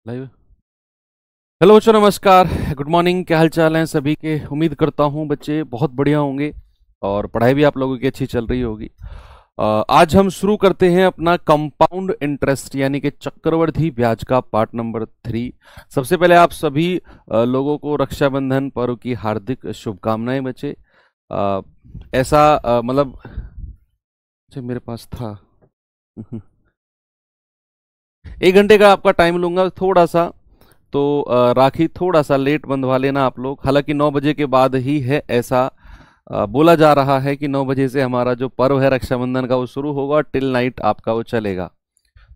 Live. Hello बच्चों, नमस्कार, good morning. क्या हाल चाल हैं सभी के? उम्मीद करता हूँ बच्चे बहुत बढ़िया होंगे और पढ़ाई भी आप लोगों की अच्छी चल रही होगी। आज हम शुरू करते हैं अपना कंपाउंड इंटरेस्ट यानी कि चक्रवृद्धि ब्याज का पार्ट नंबर 3। सबसे पहले आप सभी लोगों को रक्षाबंधन पर्व की हार्दिक शुभकामनाएं बच्चे। ऐसा मतलब अच्छा, मेरे पास था 1 घंटे का आपका टाइम लूंगा थोड़ा सा। तो राखी थोड़ा सा लेट बंधवा लेना आप लोग। हालांकि 9 बजे के बाद ही है, ऐसा बोला जा रहा है कि 9 बजे से हमारा जो पर्व है रक्षाबंधन का वो शुरू होगा और टिल नाइट आपका वो चलेगा।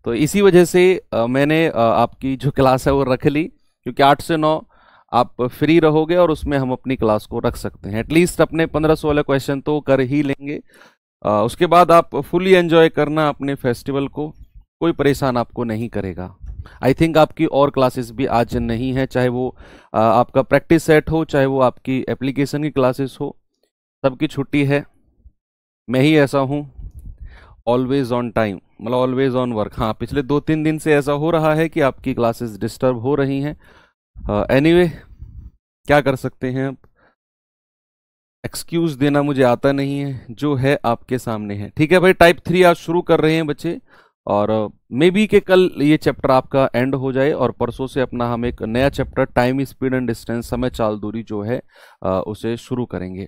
तो इसी वजह से मैंने आपकी जो क्लास है वो रख ली, क्योंकि 8 से 9 आप फ्री रहोगे और उसमें हम अपनी क्लास को रख सकते हैं। एटलीस्ट अपने 15-16 क्वेश्चन तो कर ही लेंगे। उसके बाद आप फुली एंजॉय करना अपने फेस्टिवल को, कोई परेशान आपको नहीं करेगा। आई थिंक आपकी और क्लासेस भी आज नहीं है, चाहे वो आपका प्रैक्टिस सेट हो, चाहे वो आपकी एप्लीकेशन की क्लासेस हो, सबकी छुट्टी है। मैं ही ऐसा हूँ, ऑलवेज ऑन टाइम, मतलब ऑलवेज ऑन वर्क। हाँ, पिछले 2-3 दिन से ऐसा हो रहा है कि आपकी क्लासेस डिस्टर्ब हो रही हैं। एनीवे, क्या कर सकते हैं अब। एक्सक्यूज देना मुझे आता नहीं है, जो है आपके सामने है। ठीक है भाई, टाइप 3 आज शुरू कर रहे हैं बच्चे, और मे बी के कल ये चैप्टर आपका एंड हो जाए और परसों से अपना हम एक नया chapter time speed and distance, समय चाल दूरी जो है उसे शुरू करेंगे।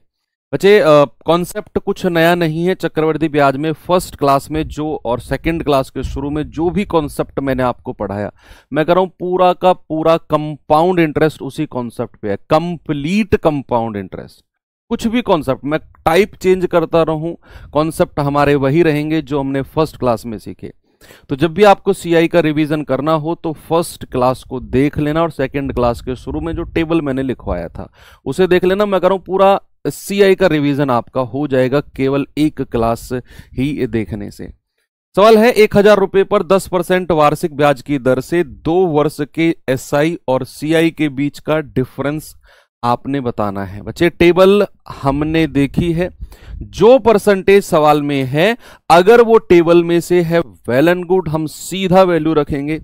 बच्चे, कॉन्सेप्ट कुछ नया नहीं है चक्रवृद्धि ब्याज में। फर्स्ट क्लास में जो और सेकंड क्लास के शुरू में जो भी कॉन्सेप्ट मैंने आपको पढ़ाया, मैं कह रहा हूं पूरा का पूरा कंपाउंड इंटरेस्ट उसी कॉन्सेप्ट पे है। कंप्लीट कंपाउंड इंटरेस्ट, कुछ भी कॉन्सेप्ट मैं टाइप चेंज करता रहूं, कॉन्सेप्ट हमारे वही रहेंगे जो हमने फर्स्ट क्लास में सीखे। तो जब भी आपको सीआई का रिवीजन करना हो तो फर्स्ट क्लास को देख लेना और सेकंड क्लास के शुरू में जो टेबल मैंने लिखवाया था उसे देख लेना। मैं कह रहा हूं पूरा सीआई का रिवीजन आपका हो जाएगा केवल एक क्लास ही देखने से। सवाल है, 1,000 रुपए पर 10% वार्षिक ब्याज की दर से 2 वर्ष के एसआई और सीआई के बीच का डिफरेंस आपने बताना है। बच्चे, टेबल हमने देखी है, जो परसेंटेज सवाल में है अगर वो टेबल में से है वेल एंड गुड, हम सीधा वैल्यू रखेंगे,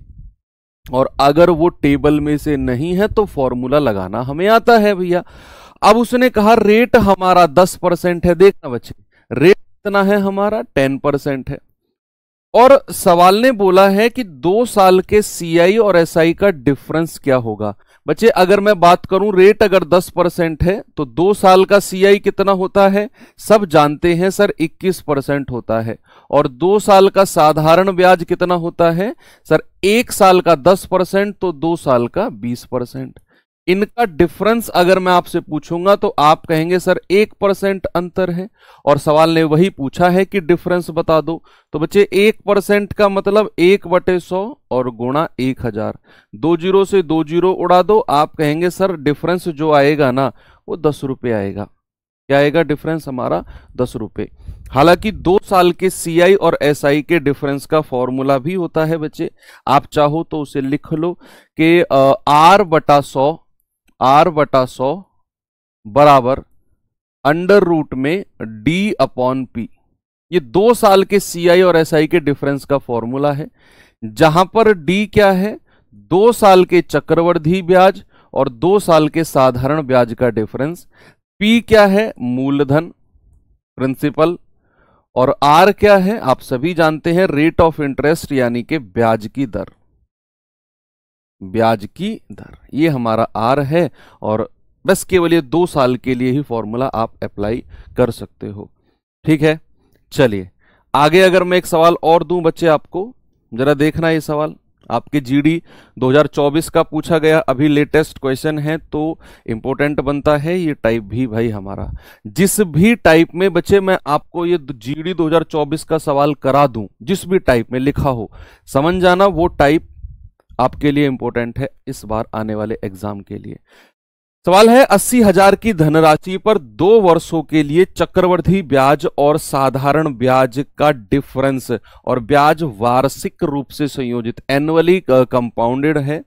और अगर वो टेबल में से नहीं है तो फॉर्मूला लगाना हमें आता है भैया। अब उसने कहा रेट हमारा 10% है। देखना बच्चे, रेट कितना है हमारा? 10% है। और सवाल ने बोला है कि 2 साल के सीआई और एसआई का डिफरेंस क्या होगा। बच्चे, अगर मैं बात करूं, रेट अगर 10% है तो 2 साल का सीआई कितना होता है? सब जानते हैं सर, 21% होता है। और 2 साल का साधारण ब्याज कितना होता है सर? 1 साल का 10% तो 2 साल का 20%। इनका डिफरेंस अगर मैं आपसे पूछूंगा तो आप कहेंगे सर 1% अंतर है, और सवाल ने वही पूछा है कि डिफरेंस बता दो। तो बच्चे, 1% का मतलब 1/100 और गुणा 1,000। 2 जीरो से 2 जीरो उड़ा दो, आप कहेंगे सर डिफरेंस जो आएगा ना वो 10 रुपये आएगा। क्या आएगा डिफरेंस हमारा? 10 रुपये। हालांकि 2 साल के सीआई और एसआई के डिफरेंस का फॉर्मूला भी होता है बच्चे, आप चाहो तो उसे लिख लो कि R/100 बराबर अंडर रूट में D/P। ये 2 साल के सीआई और एसआई के डिफरेंस का फॉर्मूला है, जहां पर D क्या है? 2 साल के चक्रवृद्धि ब्याज और 2 साल के साधारण ब्याज का डिफरेंस। P क्या है? मूलधन, प्रिंसिपल। और R क्या है? आप सभी जानते हैं, रेट ऑफ इंटरेस्ट यानी कि ब्याज की दर। ब्याज की दर ये हमारा R है, और बस केवल ये 2 साल के लिए ही फॉर्मूला आप अप्लाई कर सकते हो। ठीक है, चलिए आगे। अगर मैं एक सवाल और दूं बच्चे आपको, जरा देखना ये सवाल आपके जीडी 2024 का पूछा गया, अभी लेटेस्ट क्वेश्चन है तो इंपॉर्टेंट बनता है ये टाइप भी भाई हमारा। जिस भी टाइप में बच्चे मैं आपको ये जीडी 2024 का सवाल करा दूं, जिस भी टाइप में लिखा हो, समझ जाना वो टाइप आपके लिए इंपॉर्टेंट है इस बार आने वाले एग्जाम के लिए। सवाल है, 80,000 की धनराशि पर 2 वर्षों के लिए चक्रवृद्धि ब्याज और साधारण ब्याज का डिफरेंस, और ब्याज वार्षिक रूप से संयोजित, एनुअली कंपाउंडेड है।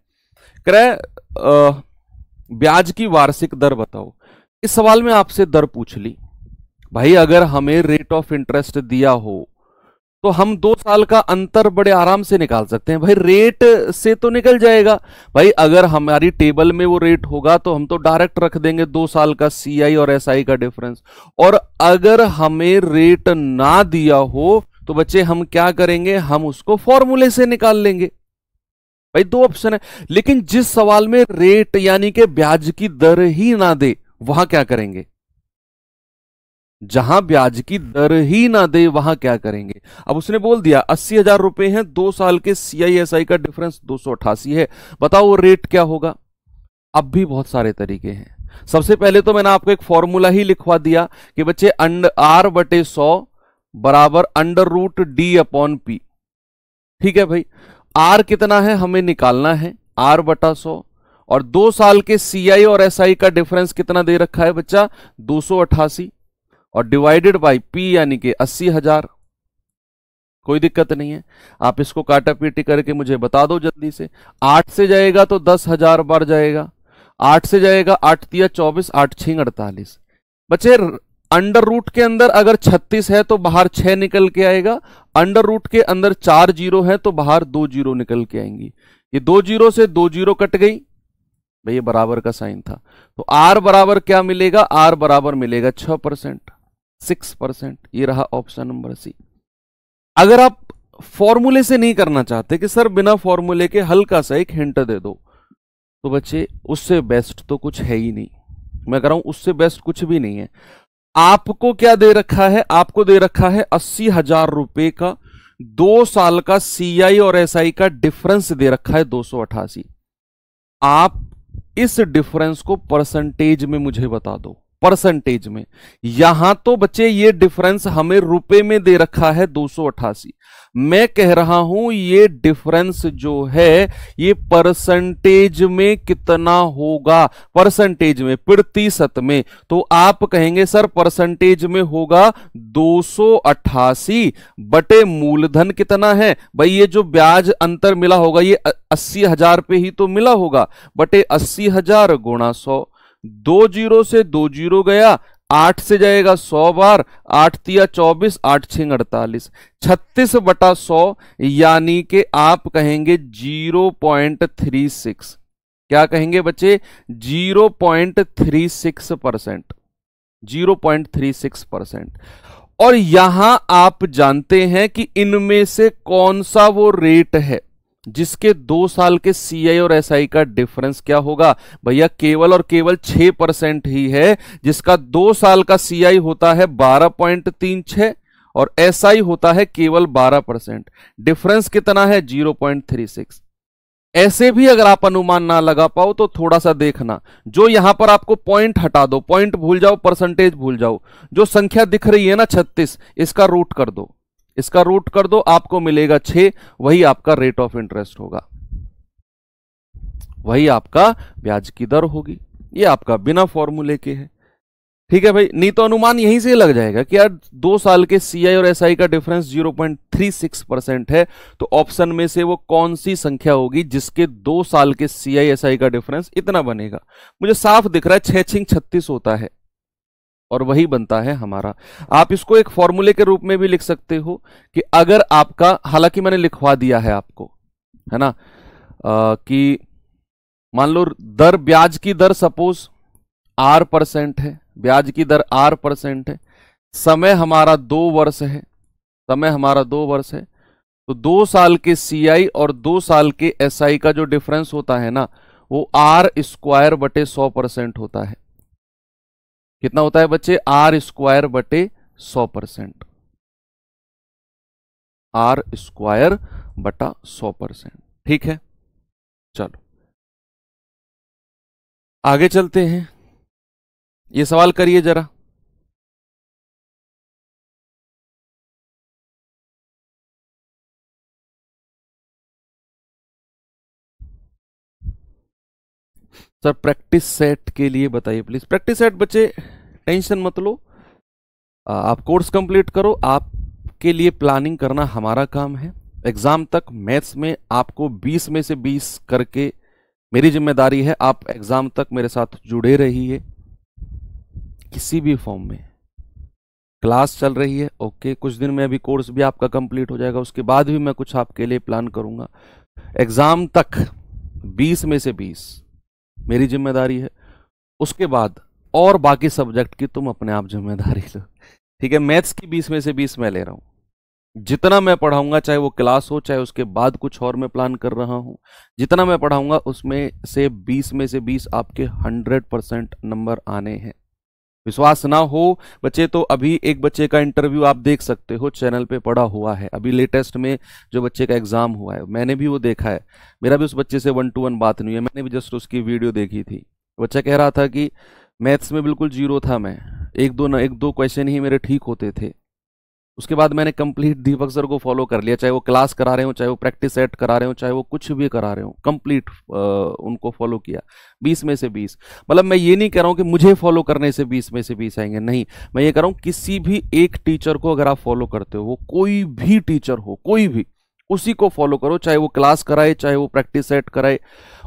ब्याज की वार्षिक दर बताओ। इस सवाल में आपसे दर पूछ ली भाई। अगर हमें रेट ऑफ इंटरेस्ट दिया हो तो हम 2 साल का अंतर बड़े आराम से निकाल सकते हैं। भाई रेट से तो निकल जाएगा। भाई अगर हमारी टेबल में वो रेट होगा तो हम तो डायरेक्ट रख देंगे 2 साल का सीआई और एसआई का डिफरेंस। और अगर हमें रेट ना दिया हो तो बच्चे हम क्या करेंगे, हम उसको फॉर्मूले से निकाल लेंगे। भाई 2 ऑप्शन है, लेकिन जिस सवाल में रेट यानी कि ब्याज की दर ही ना दे वहां क्या करेंगे? जहां ब्याज की दर ही ना दे वहां क्या करेंगे? अब उसने बोल दिया 80,000 रुपए हैं, 2 साल के सीआईएसआई का डिफरेंस 288 है, बताओ वो रेट क्या होगा? अब भी बहुत सारे तरीके हैं। सबसे पहले तो मैंने आपको एक फॉर्मूला ही लिखवा दिया कि बच्चे आर बटे 100 बराबर under root D upon P. ठीक है भाई, आर कितना है हमें निकालना है, आर बटा 100, और 2 साल के सीआई और एसआई का डिफरेंस कितना दे रखा है बच्चा, 288, और डिवाइडेड बाय पी यानी कि 80,000। कोई दिक्कत नहीं है, आप इसको काटा पीटी करके मुझे बता दो जल्दी से। 8 से जाएगा तो 10,000 बार जाएगा, 8 से जाएगा 8 तिया 24, 8 6 48। बच्चे अंडर रूट के अंदर अगर 36 है तो बाहर 6 निकल के आएगा, अंडर रूट के अंदर 4 जीरो है तो बाहर 2 जीरो निकल के आएंगी। ये 2 जीरो से 2 जीरो कट गई, भाई ये बराबर का साइन था, तो आर बराबर क्या मिलेगा, आर बराबर मिलेगा 6%, 6%। ये रहा ऑप्शन नंबर सी। अगर आप फॉर्मूले से नहीं करना चाहते कि सर बिना फॉर्मूले के हल्का सा एक हिंट दे दो, तो बच्चे उससे बेस्ट तो कुछ है ही नहीं। मैं कह रहा हूं उससे बेस्ट कुछ भी नहीं है। आपको क्या दे रखा है, आपको दे रखा है 80,000 रुपए का 2 साल का सीआई और एसआई का डिफरेंस दे रखा है 288। आप इस डिफरेंस को परसेंटेज में मुझे बता दो, परसेंटेज में। यहां तो बच्चे ये डिफरेंस हमें रुपए में दे रखा है 288, मैं कह रहा हूं ये डिफरेंस जो है ये परसेंटेज में कितना होगा, परसेंटेज में, प्रतिशत में। तो आप कहेंगे सर परसेंटेज में होगा 288 बटे मूलधन कितना है, भाई ये जो ब्याज अंतर मिला होगा ये 80,000 पे ही तो मिला होगा, बटे 80,000 गुणा 100। 2 जीरो से 2 जीरो गया, 8 से जाएगा 100 बार, 8 तिया 24, 8 6 48, 36 बटा 100 यानी कि आप कहेंगे 0.36। क्या कहेंगे बच्चे, 0.36%, 0.36%। और यहां आप जानते हैं कि इनमें से कौन सा वो रेट है जिसके 2 साल के सीआई और एसआई का डिफरेंस क्या होगा, भैया केवल और केवल 6% ही है, जिसका 2 साल का सीआई होता है 12.36 और एसआई होता है केवल 12%। डिफरेंस कितना है, 0.36। ऐसे भी अगर आप अनुमान ना लगा पाओ तो थोड़ा सा देखना, जो यहां पर आपको पॉइंट हटा दो, पॉइंट भूल जाओ, परसेंटेज भूल जाओ, जो संख्या दिख रही है ना 36, इसका रूट कर दो, इसका रूट कर दो, आपको मिलेगा 6, वही आपका रेट ऑफ इंटरेस्ट होगा, वही आपका ब्याज की दर होगी। ये आपका बिना फॉर्मूले के है। ठीक है भाई, नहीं तो अनुमान यहीं से लग जाएगा कि यार 2 साल के सीआई और एसआई का डिफरेंस 0.36% है, तो ऑप्शन में से वो कौन सी संख्या होगी जिसके 2 साल के सीआई एसआई का डिफरेंस इतना बनेगा। मुझे साफ दिख रहा है 6 6 36 होता है और वही बनता है हमारा। आप इसको एक फॉर्मूले के रूप में भी लिख सकते हो कि अगर आपका, हालांकि मैंने लिखवा दिया है आपको, है ना, कि मान लो दर, ब्याज की दर सपोज R% है, ब्याज की दर R% है, समय हमारा 2 वर्ष है, समय हमारा 2 वर्ष है, तो 2 साल के सीआई और 2 साल के एसआई का जो डिफरेंस होता है ना वो R² बटे 100% होता है। कितना होता है बच्चे, R² बटे 100%, R² बटा 100%। ठीक है, चलो आगे चलते हैं। ये सवाल करिए जरा। सर प्रैक्टिस सेट के लिए बताइए प्लीज। प्रैक्टिस सेट बच्चे टेंशन मत लो, आप कोर्स कंप्लीट करो, आपके लिए प्लानिंग करना हमारा काम है। एग्जाम तक मैथ्स में आपको 20 में से 20 करके मेरी जिम्मेदारी है, आप एग्जाम तक मेरे साथ जुड़े रहिए किसी भी फॉर्म में। क्लास चल रही है, ओके, कुछ दिन में अभी कोर्स भी आपका कंप्लीट हो जाएगा, उसके बाद भी मैं कुछ आपके लिए प्लान करूंगा। एग्जाम तक 20 में से 20 मेरी जिम्मेदारी है, उसके बाद और बाकी सब्जेक्ट की तुम अपने आप जिम्मेदारी लो, ठीक है। मैथ्स की 20 में से 20 मैं ले रहा हूं। जितना मैं पढ़ाऊंगा, चाहे वो क्लास हो, चाहे उसके बाद कुछ और मैं प्लान कर रहा हूं, जितना मैं पढ़ाऊंगा उसमें से 20 में से 20 आपके 100% नंबर आने हैं। विश्वास ना हो बच्चे तो अभी एक बच्चे का इंटरव्यू आप देख सकते हो, चैनल पे पड़ा हुआ है, अभी लेटेस्ट में जो बच्चे का एग्जाम हुआ है मैंने भी वो देखा है। मेरा भी उस बच्चे से 1 to 1 बात नहीं है, मैंने भी जस्ट उसकी वीडियो देखी थी। बच्चा कह रहा था कि मैथ्स में बिल्कुल जीरो था मैं, एक दो क्वेश्चन ही मेरे ठीक होते थे। उसके बाद मैंने कंप्लीट दीपक सर को फॉलो कर लिया, चाहे वो क्लास करा रहे हो, चाहे वो प्रैक्टिस सेट करा रहे हो, चाहे वो कुछ भी करा रहे हो, कंप्लीट उनको फॉलो किया। 20 में से 20, मतलब मैं ये नहीं कह रहा हूं कि मुझे फॉलो करने से 20 में से 20 आएंगे, नहीं, मैं ये कह रहा हूं किसी भी एक टीचर को अगर आप फॉलो करते हो, वो कोई भी टीचर हो, कोई भी, उसी को फॉलो करो, चाहे वो क्लास कराए, चाहे वो प्रैक्टिस सेट कराए,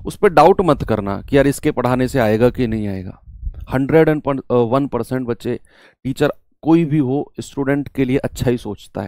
उस पर डाउट मत करना कि यार इसके पढ़ाने से आएगा कि नहीं आएगा। 101% बच्चे, टीचर कोई भी हो, स्टूडेंट के लिए अच्छा ही सोचता है।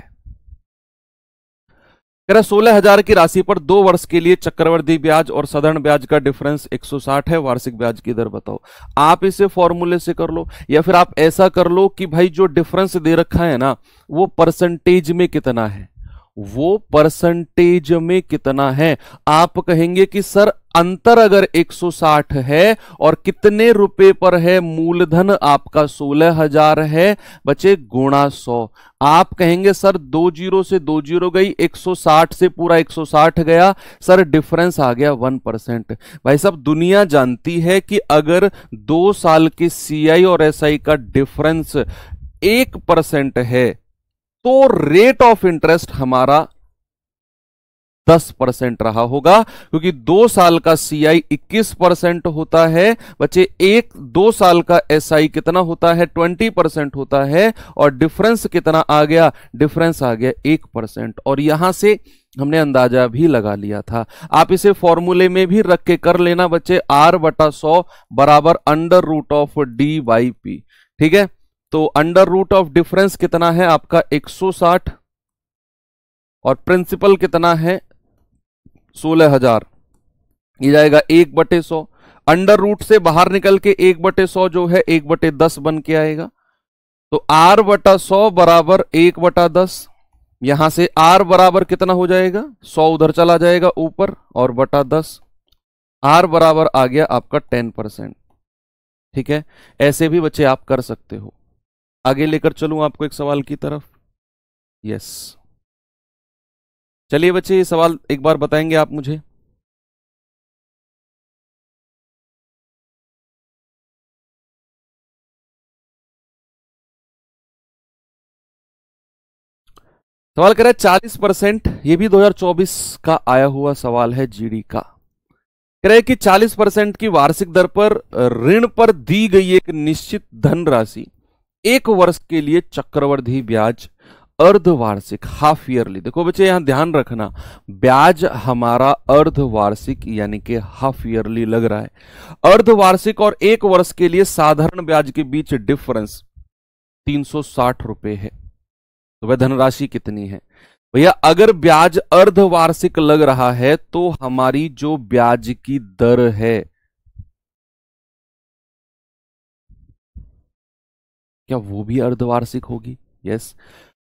कह रहा 16,000 की राशि पर 2 वर्ष के लिए चक्रवृद्धि ब्याज और साधारण ब्याज का डिफरेंस 160 है, वार्षिक ब्याज की दर बताओ। आप इसे फॉर्मूले से कर लो, या फिर आप ऐसा कर लो कि भाई जो डिफरेंस दे रखा है ना, वो परसेंटेज में कितना है, वो परसेंटेज में कितना है। आप कहेंगे कि सर अंतर अगर 160 है और कितने रुपए पर है, मूलधन आपका 16,000 है, बचे गुणा 100। आप कहेंगे सर 2 जीरो से 2 जीरो गई, 160 से पूरा 160 गया, सर डिफरेंस आ गया 1%। भाई साहब दुनिया जानती है कि अगर 2 साल के सीआई और एसआई का डिफरेंस 1% है तो रेट ऑफ इंटरेस्ट हमारा 10% रहा होगा, क्योंकि 2 साल का सीआई 21% होता है बच्चे, 2 साल का एसआई कितना होता है, 20% होता है, और डिफरेंस कितना आ गया, डिफरेंस आ गया 1%। और यहां से हमने अंदाजा भी लगा लिया था, आप इसे फॉर्मूले में भी रख के कर लेना बच्चे, R/100 बराबर √d/p, ठीक है। तो अंडर रूट ऑफ डिफरेंस कितना है आपका 160, और प्रिंसिपल कितना है 16,000, ये जाएगा 1/100। अंडर रूट से बाहर निकल के 1/100 जो है 1/10 बन के आएगा, तो R/100 बराबर 1/10। यहां से R बराबर कितना हो जाएगा, 100 उधर चला जाएगा ऊपर, और बटा 10, R बराबर आ गया आपका 10%, ठीक है। ऐसे भी बच्चे आप कर सकते हो। आगे लेकर चलूं आपको एक सवाल की तरफ, यस, चलिए बच्चे ये सवाल एक बार बताएंगे आप मुझे। सवाल कह रहा है 40%, ये भी 2024 का आया हुआ सवाल है जीडी का। कह रहा है कि 40% की वार्षिक दर पर ऋण पर दी गई एक निश्चित धनराशि 1 वर्ष के लिए चक्रवृद्धि ब्याज अर्धवार्षिक हाफ ईयरली, देखो बच्चे यहां ध्यान रखना, ब्याज हमारा अर्धवार्षिक यानी कि हाफ ईयरली लग रहा है। अर्धवार्षिक और 1 वर्ष के लिए साधारण ब्याज के बीच डिफरेंस 360 रुपए है, तो वह धनराशि कितनी है भैया। अगर ब्याज अर्धवार्षिक लग रहा है तो हमारी जो ब्याज की दर है, क्या वो भी अर्धवार्षिक होगी, यस।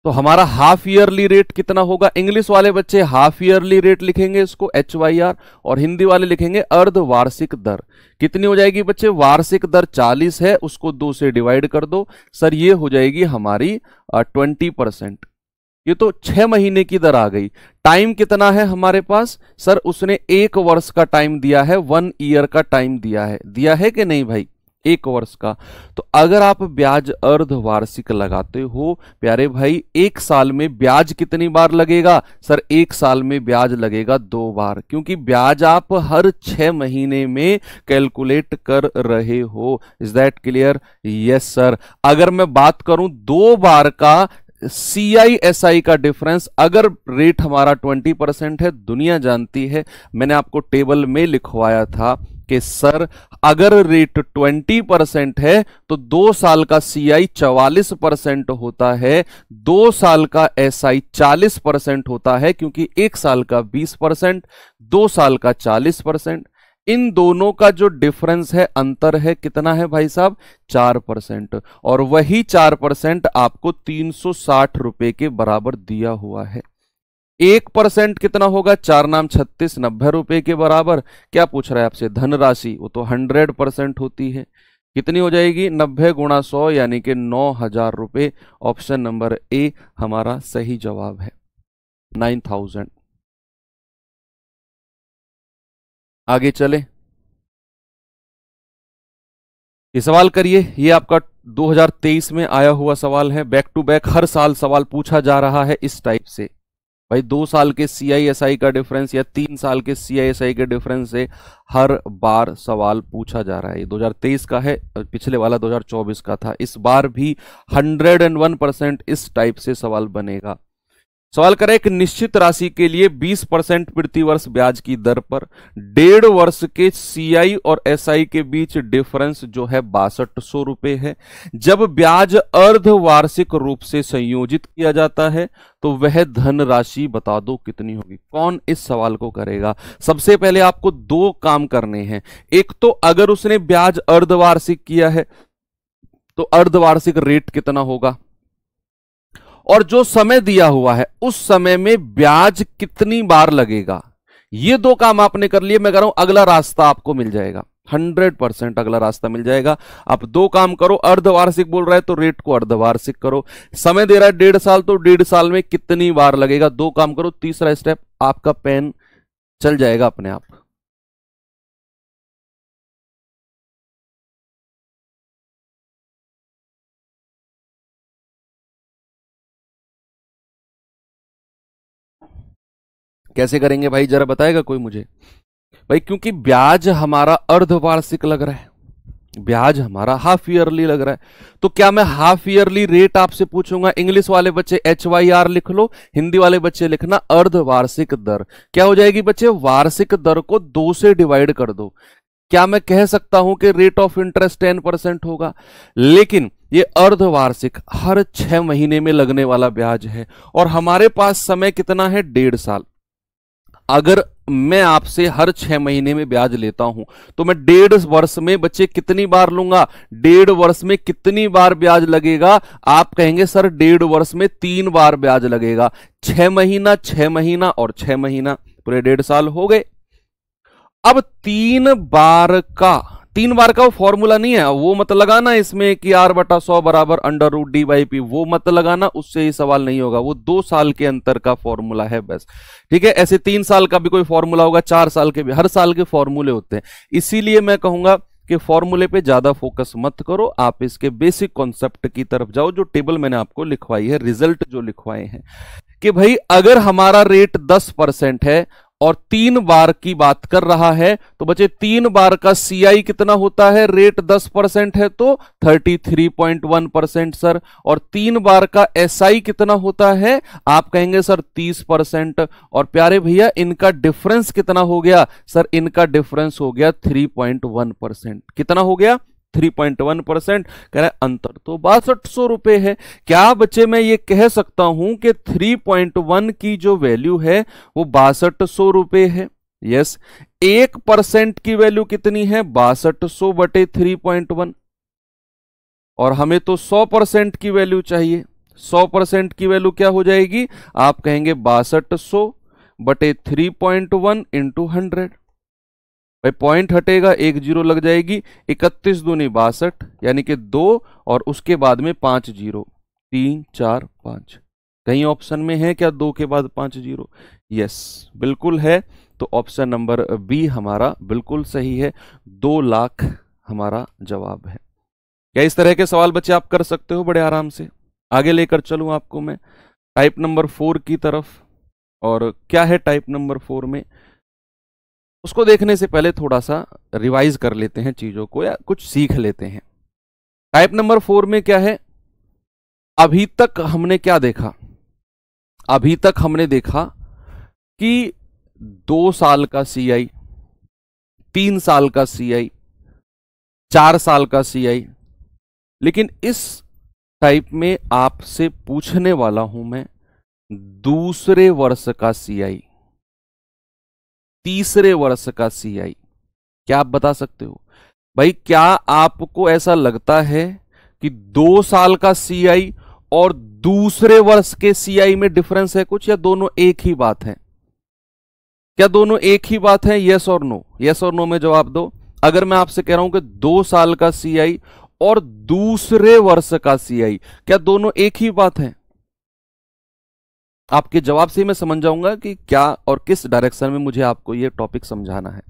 तो हमारा हाफ ईयरली रेट कितना होगा, इंग्लिश वाले बच्चे हाफ ईयरली रेट लिखेंगे इसको HYR, और हिंदी वाले लिखेंगे अर्धवार्षिक दर। कितनी हो जाएगी बच्चे, वार्षिक दर 40 है, उसको 2 से डिवाइड कर दो, सर ये हो जाएगी हमारी 20%। ये तो 6 महीने की दर आ गई। टाइम कितना है हमारे पास, सर उसने 1 वर्ष का टाइम दिया है, 1 ईयर का टाइम दिया है कि नहीं भाई, 1 वर्ष का। तो अगर आप ब्याज अर्धवार्षिक लगाते हो प्यारे भाई, 1 साल में ब्याज कितनी बार लगेगा, सर 1 साल में ब्याज लगेगा 2 बार, क्योंकि ब्याज आप हर 6 महीने में कैलकुलेट कर रहे हो। Is that clear, yes sir. अगर मैं बात करूं 2 बार का CI/SI का डिफरेंस, अगर रेट हमारा 20% है, दुनिया जानती है, मैंने आपको टेबल में लिखवाया था कि सर अगर रेट 20% है तो 2 साल का CI 44% होता है, 2 साल का SI 40% होता है, क्योंकि 1 साल का 20%, 2 साल का 40%। इन दोनों का जो डिफरेंस है, अंतर है, कितना है भाई साहब? 4%। और वही 4% आपको 360 रुपए के बराबर दिया हुआ है। 1% कितना होगा? 4 नाम 36, 90 रुपए के बराबर। क्या पूछ रहा है आपसे? धनराशि, वो तो 100% होती है। कितनी हो जाएगी? 90 गुणा 100 यानी कि 9,000 रुपए। ऑप्शन नंबर ए हमारा सही जवाब है, 9,000। आगे चले, ये सवाल करिए। ये आपका 2023 में आया हुआ सवाल है। बैक टू बैक हर साल सवाल पूछा जा रहा है इस टाइप से। भाई 2 साल के CISI का डिफरेंस या 3 साल के CISI के डिफरेंस से हर बार सवाल पूछा जा रहा है। ये 2023 का है, पिछले वाला 2024 का था। इस बार भी 101% इस टाइप से सवाल बनेगा। सवाल करें, एक निश्चित राशि के लिए 20% प्रति वर्ष ब्याज की दर पर 1.5 वर्ष के CI और SI के बीच डिफरेंस जो है 6200 रुपए है। जब ब्याज अर्धवार्षिक रूप से संयोजित किया जाता है तो वह धनराशि बता दो कितनी होगी। कौन इस सवाल को करेगा? सबसे पहले आपको 2 काम करने हैं। एक तो अगर उसने ब्याज अर्धवार्षिक किया है तो अर्धवार्षिक रेट कितना होगा, और जो समय दिया हुआ है उस समय में ब्याज कितनी बार लगेगा। ये 2 काम आपने कर लिए। मैं कह रहा हूं अगला रास्ता आपको मिल जाएगा, 100% अगला रास्ता मिल जाएगा। आप 2 काम करो। अर्धवार्षिक बोल रहा है तो रेट को अर्धवार्षिक करो। समय दे रहा है 1.5 साल तो 1.5 साल में कितनी बार लगेगा। 2 काम करो। तीसरा स्टेप, आपका पेन चल जाएगा अपने आप। कैसे करेंगे भाई, जरा बताएगा कोई मुझे? भाई क्योंकि ब्याज हमारा अर्धवार्षिक लग रहा है, ब्याज हमारा हाफ ईयरली लग रहा है, तो क्या मैं हाफ ईयरली रेट आपसे पूछूंगा? इंग्लिश वाले बच्चे HYR लिख लो, हिंदी वाले बच्चे लिखना अर्धवार्षिक दर। क्या हो जाएगी बच्चे? वार्षिक दर को 2 से डिवाइड कर दो। क्या मैं कह सकता हूं कि रेट ऑफ इंटरेस्ट 10% होगा? लेकिन ये अर्धवार्षिक हर 6 महीने में लगने वाला ब्याज है, और हमारे पास समय कितना है? 1.5 साल। अगर मैं आपसे हर 6 महीने में ब्याज लेता हूं तो मैं 1.5 वर्ष में बच्चे कितनी बार लूंगा? 1.5 वर्ष में कितनी बार ब्याज लगेगा? आप कहेंगे सर 1.5 वर्ष में 3 बार ब्याज लगेगा। 6 महीना, 6 महीना और 6 महीना, पूरे 1.5 साल हो गए। अब 3 बार का वो फॉर्मूला नहीं है, वो मत लगाना इसमें कि R/100 बराबर √D/P, वो मत लगाना, उससे ही सवाल नहीं होगा। वो 2 साल के अंतर का फॉर्मूला है बस, ठीक है। ऐसे 3 साल का भी कोई फॉर्मूला होगा, 4 साल के भी, हर साल के फॉर्मूले होते हैं। इसीलिए मैं कहूंगा कि फॉर्मूले पे ज्यादा फोकस मत करो, आप इसके बेसिक कॉन्सेप्ट की तरफ जाओ। जो टेबल मैंने आपको लिखवाई है, रिजल्ट जो लिखवाए हैं कि भाई अगर हमारा रेट 10% है और 3 बार की बात कर रहा है तो बच्चे 3 बार का CI कितना होता है? रेट 10% है तो 33.1% सर। और 3 बार का SI कितना होता है? आप कहेंगे सर 30%। और प्यारे भैया इनका डिफरेंस कितना हो गया? सर इनका डिफरेंस हो गया 3.1%। कितना हो गया? 3.1%। कह रहा है अंतर तो 6200 रुपए है। क्या बच्चे मैं ये कह सकता हूं कि 3.1 की जो वैल्यू है वो 6200 रुपए है? यस। 1% की वैल्यू कितनी है? 6200 बटे 3.1। और हमें तो 100% की वैल्यू चाहिए। 100% की वैल्यू क्या हो जाएगी? आप कहेंगे 6200 बटे 3.1 इंटू 100। भाई पॉइंट हटेगा, 1 0 लग जाएगी। 31 दूनी 62 यानी कि 2 और उसके बाद में 5 0, 3 4 5। कहीं ऑप्शन में है क्या 2 के बाद 5 0? यस बिल्कुल है। तो ऑप्शन नंबर बी हमारा बिल्कुल सही है। 2 लाख हमारा जवाब है। क्या इस तरह के सवाल बच्चे आप कर सकते हो बड़े आराम से? आगे लेकर चलूं आपको मैं टाइप नंबर 4 की तरफ। और क्या है टाइप नंबर 4 में, उसको देखने से पहले थोड़ा सा रिवाइज कर लेते हैं चीजों को, या कुछ सीख लेते हैं। टाइप नंबर 4 में क्या है? अभी तक हमने क्या देखा? अभी तक हमने देखा कि 2 साल का CI, 3 साल का सीआई, 4 साल का सीआई। लेकिन इस टाइप में आपसे पूछने वाला हूं मैं दूसरे वर्ष का सीआई, तीसरे वर्ष का सीआई। क्या आप बता सकते हो भाई, क्या आपको ऐसा लगता है कि 2 साल का सीआई और दूसरे वर्ष के सीआई में डिफरेंस है कुछ, या दोनों एक ही बात है? क्या दोनों एक ही बात है? यस और नो, यस और नो में जवाब दो। अगर मैं आपसे कह रहा हूं कि 2 साल का सीआई और दूसरे वर्ष का सीआई, क्या दोनों एक ही बात है? आपके जवाब से ही मैं समझ जाऊंगा कि क्या और किस डायरेक्शन में मुझे आपको यह टॉपिक समझाना है।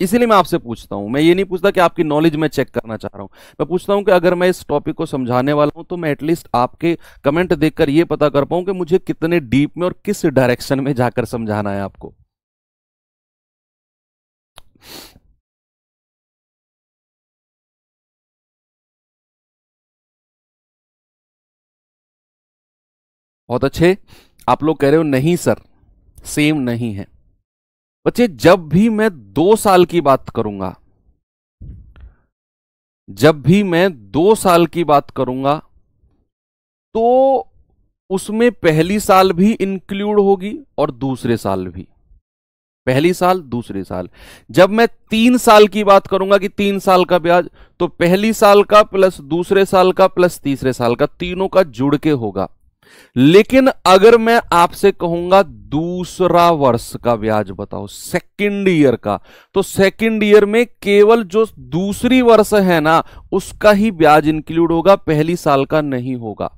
इसीलिए मैं आपसे पूछता हूं, मैं ये नहीं पूछता कि आपकी नॉलेज में चेक करना चाह रहा हूं, मैं पूछता हूं कि अगर मैं इस टॉपिक को समझाने वाला हूं तो मैं एटलीस्ट आपके कमेंट देखकर यह पता कर पाऊं कि मुझे कितने डीप में और किस डायरेक्शन में जाकर समझाना है आपको। बहुत अच्छे, आप लोग कह रहे हो नहीं सर सेम नहीं है। बच्चे जब भी मैं 2 साल की बात करूंगा, जब भी मैं 2 साल की बात करूंगा तो उसमें पहली साल भी इंक्लूड होगी और दूसरे साल भी, पहली साल दूसरे साल। जब मैं 3 साल की बात करूंगा कि 3 साल का ब्याज, तो पहली साल का प्लस दूसरे साल का प्लस तीसरे साल का, तीनों का जुड़ के होगा। लेकिन अगर मैं आपसे कहूंगा दूसरा वर्ष का ब्याज बताओ, सेकंड ईयर का, तो सेकंड ईयर में केवल जो दूसरी वर्ष है ना उसका ही ब्याज इंक्लूड होगा, पहली साल का नहीं होगा।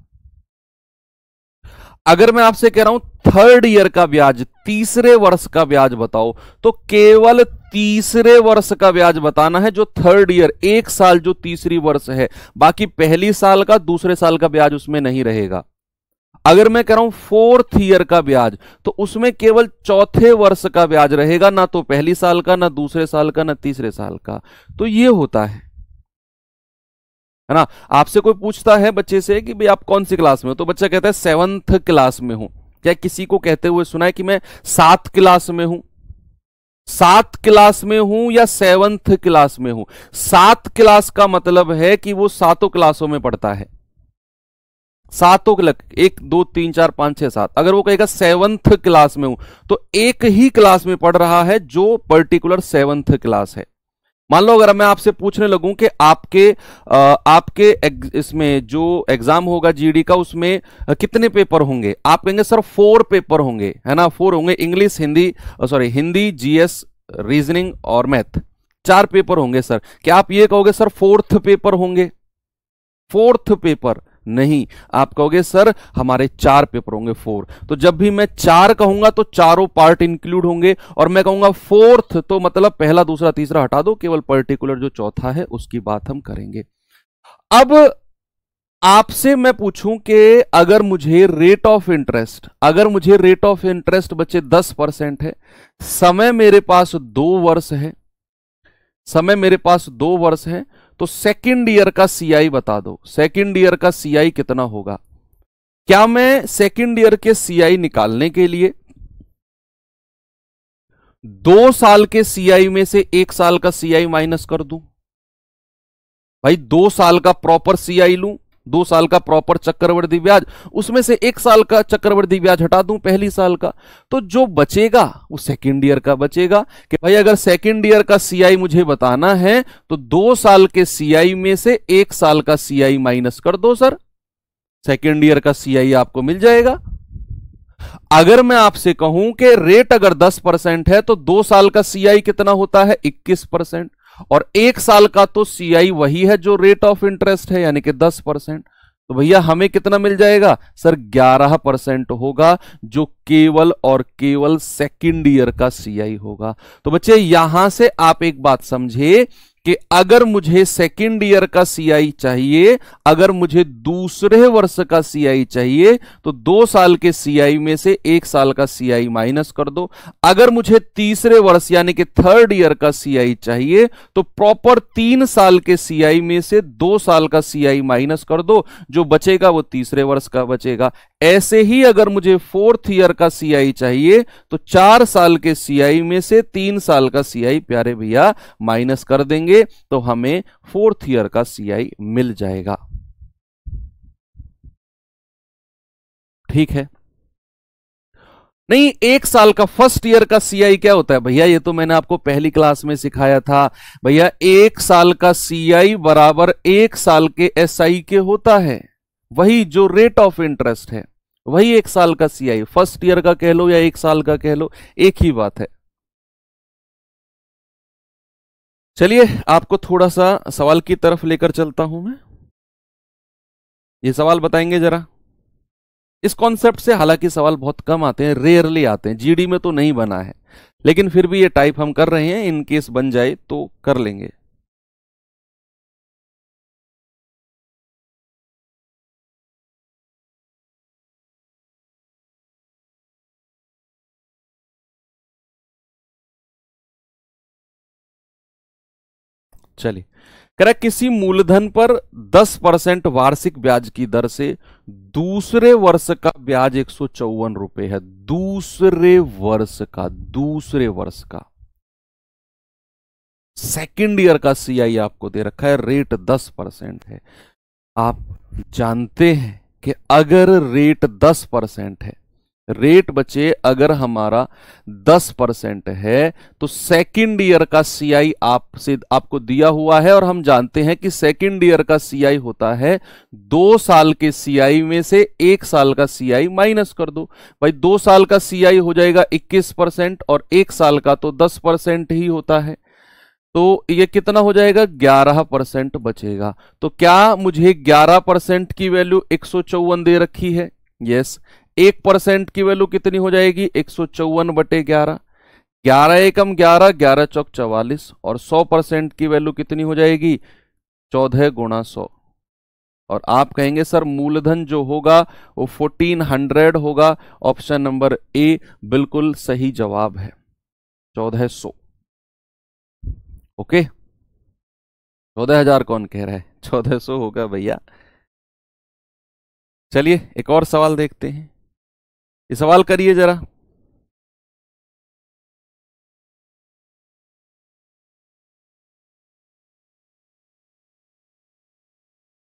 अगर मैं आपसे कह रहा हूं थर्ड ईयर का ब्याज, तीसरे वर्ष का ब्याज बताओ, तो केवल तीसरे वर्ष का ब्याज बताना है, जो थर्ड ईयर, एक साल जो तीसरी वर्ष है, बाकी पहली साल का दूसरे साल का ब्याज उसमें नहीं रहेगा। अगर मैं कह रहा हूं फोर्थ ईयर का ब्याज, तो उसमें केवल चौथे वर्ष का ब्याज रहेगा, ना तो पहली साल का, ना दूसरे साल का, ना तीसरे साल का। तो ये होता है ना। आपसे कोई पूछता है बच्चे से कि भाई आप कौन सी क्लास में हो, तो बच्चा कहता है 7th क्लास में हूं। क्या किसी को कहते हुए सुना है कि मैं 7 क्लास में हूं? 7 क्लास में हूं या 7th क्लास में हूं? 7 क्लास का मतलब है कि वो सातों क्लासों में पढ़ता है, सातों क्लास, 1 2 3 4 5 6 7। अगर वो कहेगा 7th क्लास में हूं, तो एक ही क्लास में पढ़ रहा है जो पर्टिकुलर 7th क्लास है। मान लो अगर मैं आपसे पूछने लगूं कि आपके इसमें जो एग्जाम होगा जीडी का, उसमें कितने पेपर होंगे, आप कहेंगे सर 4 पेपर होंगे, है ना, 4 होंगे, English, Hindi, sorry Hindi, GS, reasoning और मैथ, 4 पेपर होंगे सर। क्या आप ये कहोगे सर 4th पेपर होंगे? 4th पेपर नहीं, आप कहोगे सर हमारे 4 पेपर होंगे, 4। तो जब भी मैं 4 कहूंगा तो चारों पार्ट इंक्लूड होंगे, और मैं कहूंगा 4th तो मतलब पहला दूसरा तीसरा हटा दो, केवल पर्टिकुलर जो चौथा है उसकी बात हम करेंगे। अब आपसे मैं पूछूं कि अगर मुझे रेट ऑफ इंटरेस्ट, अगर मुझे रेट ऑफ इंटरेस्ट बच्चे 10% है, समय मेरे पास 2 वर्ष है, समय मेरे पास 2 वर्ष है, तो सेकंड ईयर का सीआई बता दो, सेकंड ईयर का सीआई कितना होगा? क्या मैं सेकंड ईयर के सीआई निकालने के लिए 2 साल के सीआई में से 1 साल का सीआई माइनस कर दूं? भाई 2 साल का प्रॉपर सीआई लूं, 2 साल का प्रॉपर चक्रवृद्धि ब्याज, उसमें से 1 साल का चक्रवृद्धि ब्याज हटा दूं पहली साल का, तो जो बचेगा वो सेकंड ईयर का बचेगा। कि भाई अगर सेकंड ईयर का सीआई मुझे बताना है तो 2 साल के सीआई में से 1 साल का सीआई माइनस कर दो सर, सेकंड ईयर का सीआई आपको मिल जाएगा। अगर मैं आपसे कहूं कि रेट अगर 10% है तो 2 साल का सीआई कितना होता है? 21%, और 1 साल का तो सीआई वही है जो रेट ऑफ इंटरेस्ट है, यानी कि 10%। तो भैया हमें कितना मिल जाएगा सर? 11% होगा, जो केवल और केवल सेकंड ईयर का सीआई होगा। तो बच्चे यहां से आप एक बात समझे कि अगर मुझे सेकेंड ईयर का सीआई चाहिए, अगर मुझे दूसरे वर्ष का सीआई चाहिए, तो 2 साल के सीआई में से 1 साल का सीआई माइनस कर दो। अगर मुझे तीसरे वर्ष यानी कि थर्ड ईयर का सीआई चाहिए, तो प्रॉपर 3 साल के सीआई में से 2 साल का सीआई माइनस कर दो, जो बचेगा वो तीसरे वर्ष का बचेगा। ऐसे ही अगर मुझे फोर्थ ईयर का सीआई चाहिए, तो 4 साल के सीआई में से 3 साल का सीआई प्यारे भैया माइनस कर देंगे, तो हमें फोर्थ ईयर का सीआई मिल जाएगा। ठीक है। नहीं, 1 साल का फर्स्ट ईयर का सीआई क्या होता है भैया? ये तो मैंने आपको पहली क्लास में सिखाया था भैया। 1 साल का सीआई बराबर 1 साल के एसआई के होता है। वही जो रेट ऑफ इंटरेस्ट है, वही 1 साल का सीआई, फर्स्ट ईयर का कह लो या 1 साल का कह लो, एक ही बात है। चलिए आपको थोड़ा सा सवाल की तरफ लेकर चलता हूं मैं। ये सवाल बताएंगे जरा। इस कॉन्सेप्ट से हालांकि सवाल बहुत कम आते हैं, रेयरली आते हैं, जीडी में तो नहीं बना है, लेकिन फिर भी ये टाइप हम कर रहे हैं, इन केस बन जाए तो कर लेंगे। चलिए, करें किसी मूलधन पर 10% वार्षिक ब्याज की दर से दूसरे वर्ष का ब्याज 154 रुपए है। दूसरे वर्ष का सेकेंड ईयर का सीआई आपको दे रखा है, रेट 10% है। आप जानते हैं कि अगर रेट 10% है, रेट बचे अगर हमारा 10% है, तो सेकेंड ईयर का सीआई आपको दिया हुआ है, और हम जानते हैं कि सेकेंड ईयर का सीआई होता है 2 साल के सीआई में से 1 साल का सीआई माइनस कर दो। भाई 2 साल का सीआई हो जाएगा 21% और 1 साल का तो 10% ही होता है, तो ये कितना हो जाएगा? 11% बचेगा। तो क्या मुझे 11% की वैल्यू 154 दे रखी है? यस। 1% की वैल्यू कितनी हो जाएगी? 154/11। 11 एकम 11, 11 चौक 44, और 100% की वैल्यू कितनी हो जाएगी? 14 गुणा 100। और आप कहेंगे सर मूलधन जो होगा वो 1400 होगा। ऑप्शन नंबर ए बिल्कुल सही जवाब है, 1400। ओके, 14,000 कौन कह रहा है? 1400 होगा भैया। चलिए एक और सवाल देखते हैं। ये सवाल करिए जरा।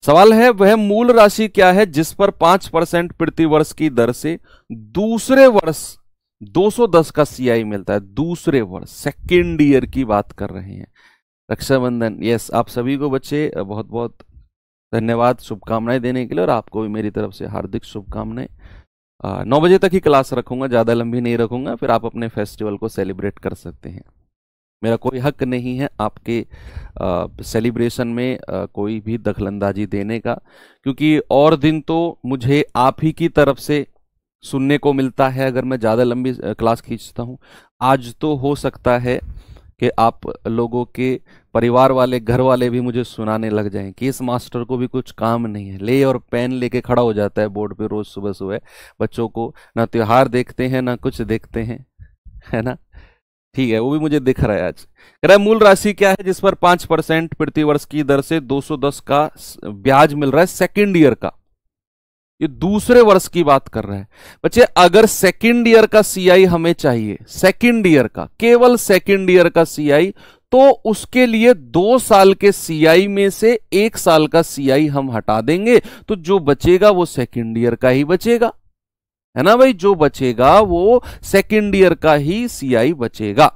सवाल है, वह मूल राशि क्या है जिस पर 5% प्रति वर्ष की दर से दूसरे वर्ष 210 का सीआई मिलता है? दूसरे वर्ष, सेकेंड ईयर की बात कर रहे हैं। रक्षाबंधन, यस। आप सभी को बच्चे बहुत बहुत धन्यवाद शुभकामनाएं देने के लिए, और आपको भी मेरी तरफ से हार्दिक शुभकामनाएं। 9 बजे तक ही क्लास रखूंगा, ज़्यादा लंबी नहीं रखूंगा, फिर आप अपने फेस्टिवल को सेलिब्रेट कर सकते हैं। मेरा कोई हक नहीं है आपके सेलिब्रेशन में कोई भी दखलंदाजी देने का, क्योंकि और दिन तो मुझे आप ही की तरफ से सुनने को मिलता है अगर मैं ज़्यादा लंबी क्लास खींचता हूँ। आज तो हो सकता है कि आप लोगों के परिवार वाले, घर वाले भी मुझे सुनाने लग जाएं कि इस मास्टर को भी कुछ काम नहीं है, ले और पेन लेके खड़ा हो जाता है बोर्ड पे रोज सुबह सुबह। बच्चों को ना त्योहार देखते हैं ना कुछ देखते हैं, है ना? ठीक है, वो भी मुझे दिख रहा है। आज कह रहा है मूल राशि क्या है जिस पर 5% प्रति वर्ष की दर से 210 का ब्याज मिल रहा है सेकेंड ईयर का। ये दूसरे वर्ष की बात कर रहा है बच्चे। अगर सेकेंड ईयर का सीआई हमें चाहिए, सेकेंड ईयर का, केवल सेकेंड ईयर का सीआई, तो उसके लिए 2 साल के सीआई में से 1 साल का सीआई हम हटा देंगे, तो जो बचेगा वो सेकेंड ईयर का ही बचेगा, है ना भाई? जो बचेगा वो सेकेंड ईयर का ही सीआई बचेगा।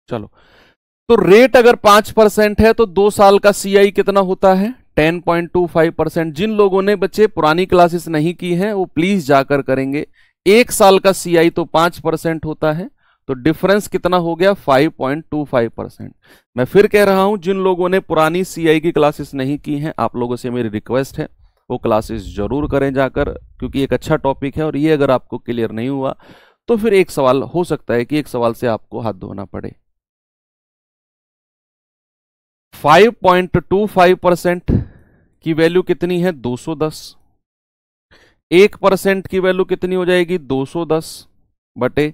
चलो, तो रेट अगर 5% है तो 2 साल का सीआई कितना होता है? 10.25%। जिन लोगों ने बच्चे पुरानी क्लासेस नहीं की हैं वो प्लीज जाकर करेंगे। 1 साल का सीआई तो 5% होता है, तो तो डिफरेंस कितना हो गया 5.25%। मैं फिर कह रहा हूं, जिन लोगों ने पुरानी सीआई की क्लासेस नहीं की हैं, आप लोगों से मेरी रिक्वेस्ट है वो क्लासेस जरूर करें जाकर, क्योंकि एक अच्छा टॉपिक है। और ये अगर आपको क्लियर नहीं हुआ तो फिर एक सवाल हो सकता है कि एक सवाल से आपको हाथ धोना पड़े। 5.25% की वैल्यू कितनी है 210। 1% की वैल्यू कितनी हो जाएगी 210 बटे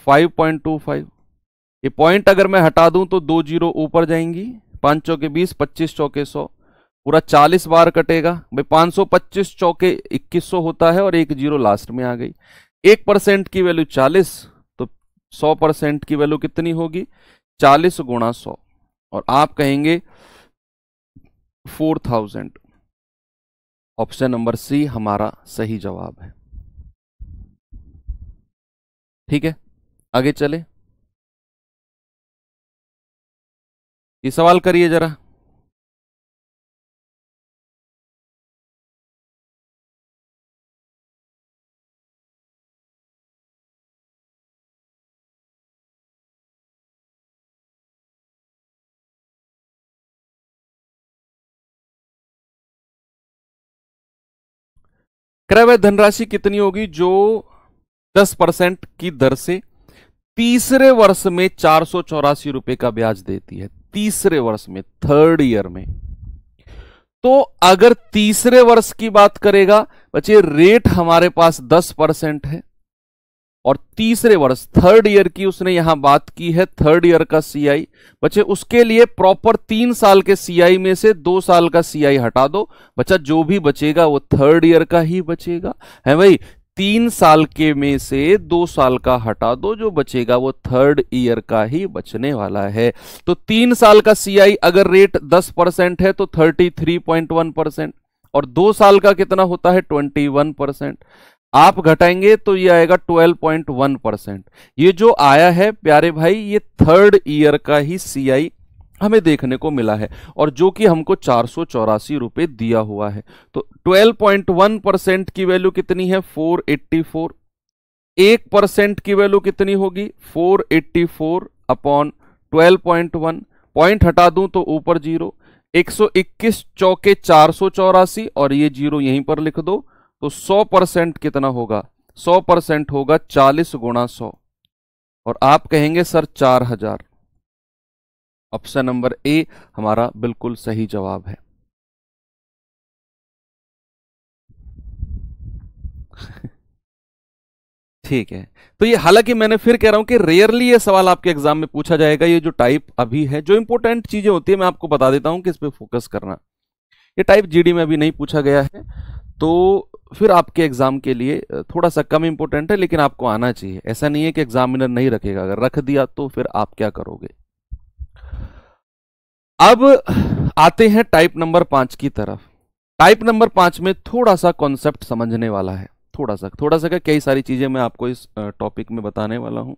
5.25। ये पॉइंट अगर मैं हटा दूं तो 2 जीरो ऊपर जाएंगी, 5 चौके 20, 25 चौके 100, पूरा 40 बार कटेगा भाई। 525 चौके 2100 होता है और एक जीरो लास्ट में आ गई। 1% की वैल्यू 40, तो 100% की वैल्यू कितनी होगी 40 गुणा 100, और आप कहेंगे 4000। ऑप्शन नंबर सी हमारा सही जवाब है। ठीक है, आगे चले। ये सवाल करिए जरा। क्रय धनराशि कितनी होगी जो 10% की दर से तीसरे वर्ष में 484 रुपए का ब्याज देती है। तीसरे वर्ष में, थर्ड ईयर में। तो अगर तीसरे वर्ष की बात करेगा बच्चे, रेट हमारे पास 10% है, और तीसरे वर्ष थर्ड ईयर की उसने यहां बात की है, थर्ड ईयर का सीआई। बच्चे उसके लिए प्रॉपर 3 साल के सीआई में से 2 साल का सीआई हटा दो, बच्चा जो भी बचेगा वो थर्ड ईयर का ही बचेगा, है भाई। 3 साल के में से 2 साल का हटा दो, जो बचेगा वो थर्ड ईयर का ही बचने वाला है। तो 3 साल का सीआई अगर रेट 10% है तो 33.1%, और 2 साल का कितना होता है 21%। आप घटाएंगे तो ये आएगा 12.1%। ये जो आया है प्यारे भाई, ये थर्ड ईयर का ही सीआई हमें देखने को मिला है, और जो कि हमको 484 रुपए दिया हुआ है। तो 12.1% की वैल्यू कितनी है 484। 1% की वैल्यू कितनी होगी 484 अपॉन 12.1। पॉइंट हटा दूं तो ऊपर जीरो, 121 चौके 484, और ये जीरो यहीं पर लिख दो। तो 100% कितना होगा 100% होगा 40 गुणा 100, और आप कहेंगे सर 4000। ऑप्शन नंबर ए हमारा बिल्कुल सही जवाब है। ठीक है, तो ये हालांकि मैंने फिर कह रहा हूं कि रेयरली ये सवाल आपके एग्जाम में पूछा जाएगा। ये जो टाइप अभी है, जो इंपॉर्टेंट चीजें होती है मैं आपको बता देता हूं कि इस पे फोकस करना। ये टाइप जीडी में अभी नहीं पूछा गया है, तो फिर आपके एग्जाम के लिए थोड़ा सा कम इंपॉर्टेंट है, लेकिन आपको आना चाहिए। ऐसा नहीं है कि एग्जामिनर नहीं रखेगा, अगर रख दिया तो फिर आप क्या करोगे। अब आते हैं टाइप नंबर 5 की तरफ। टाइप नंबर 5 में थोड़ा सा कॉन्सेप्ट समझने वाला है, थोड़ा सा क्या, कई सारी चीजें मैं आपको इस टॉपिक में बताने वाला हूं।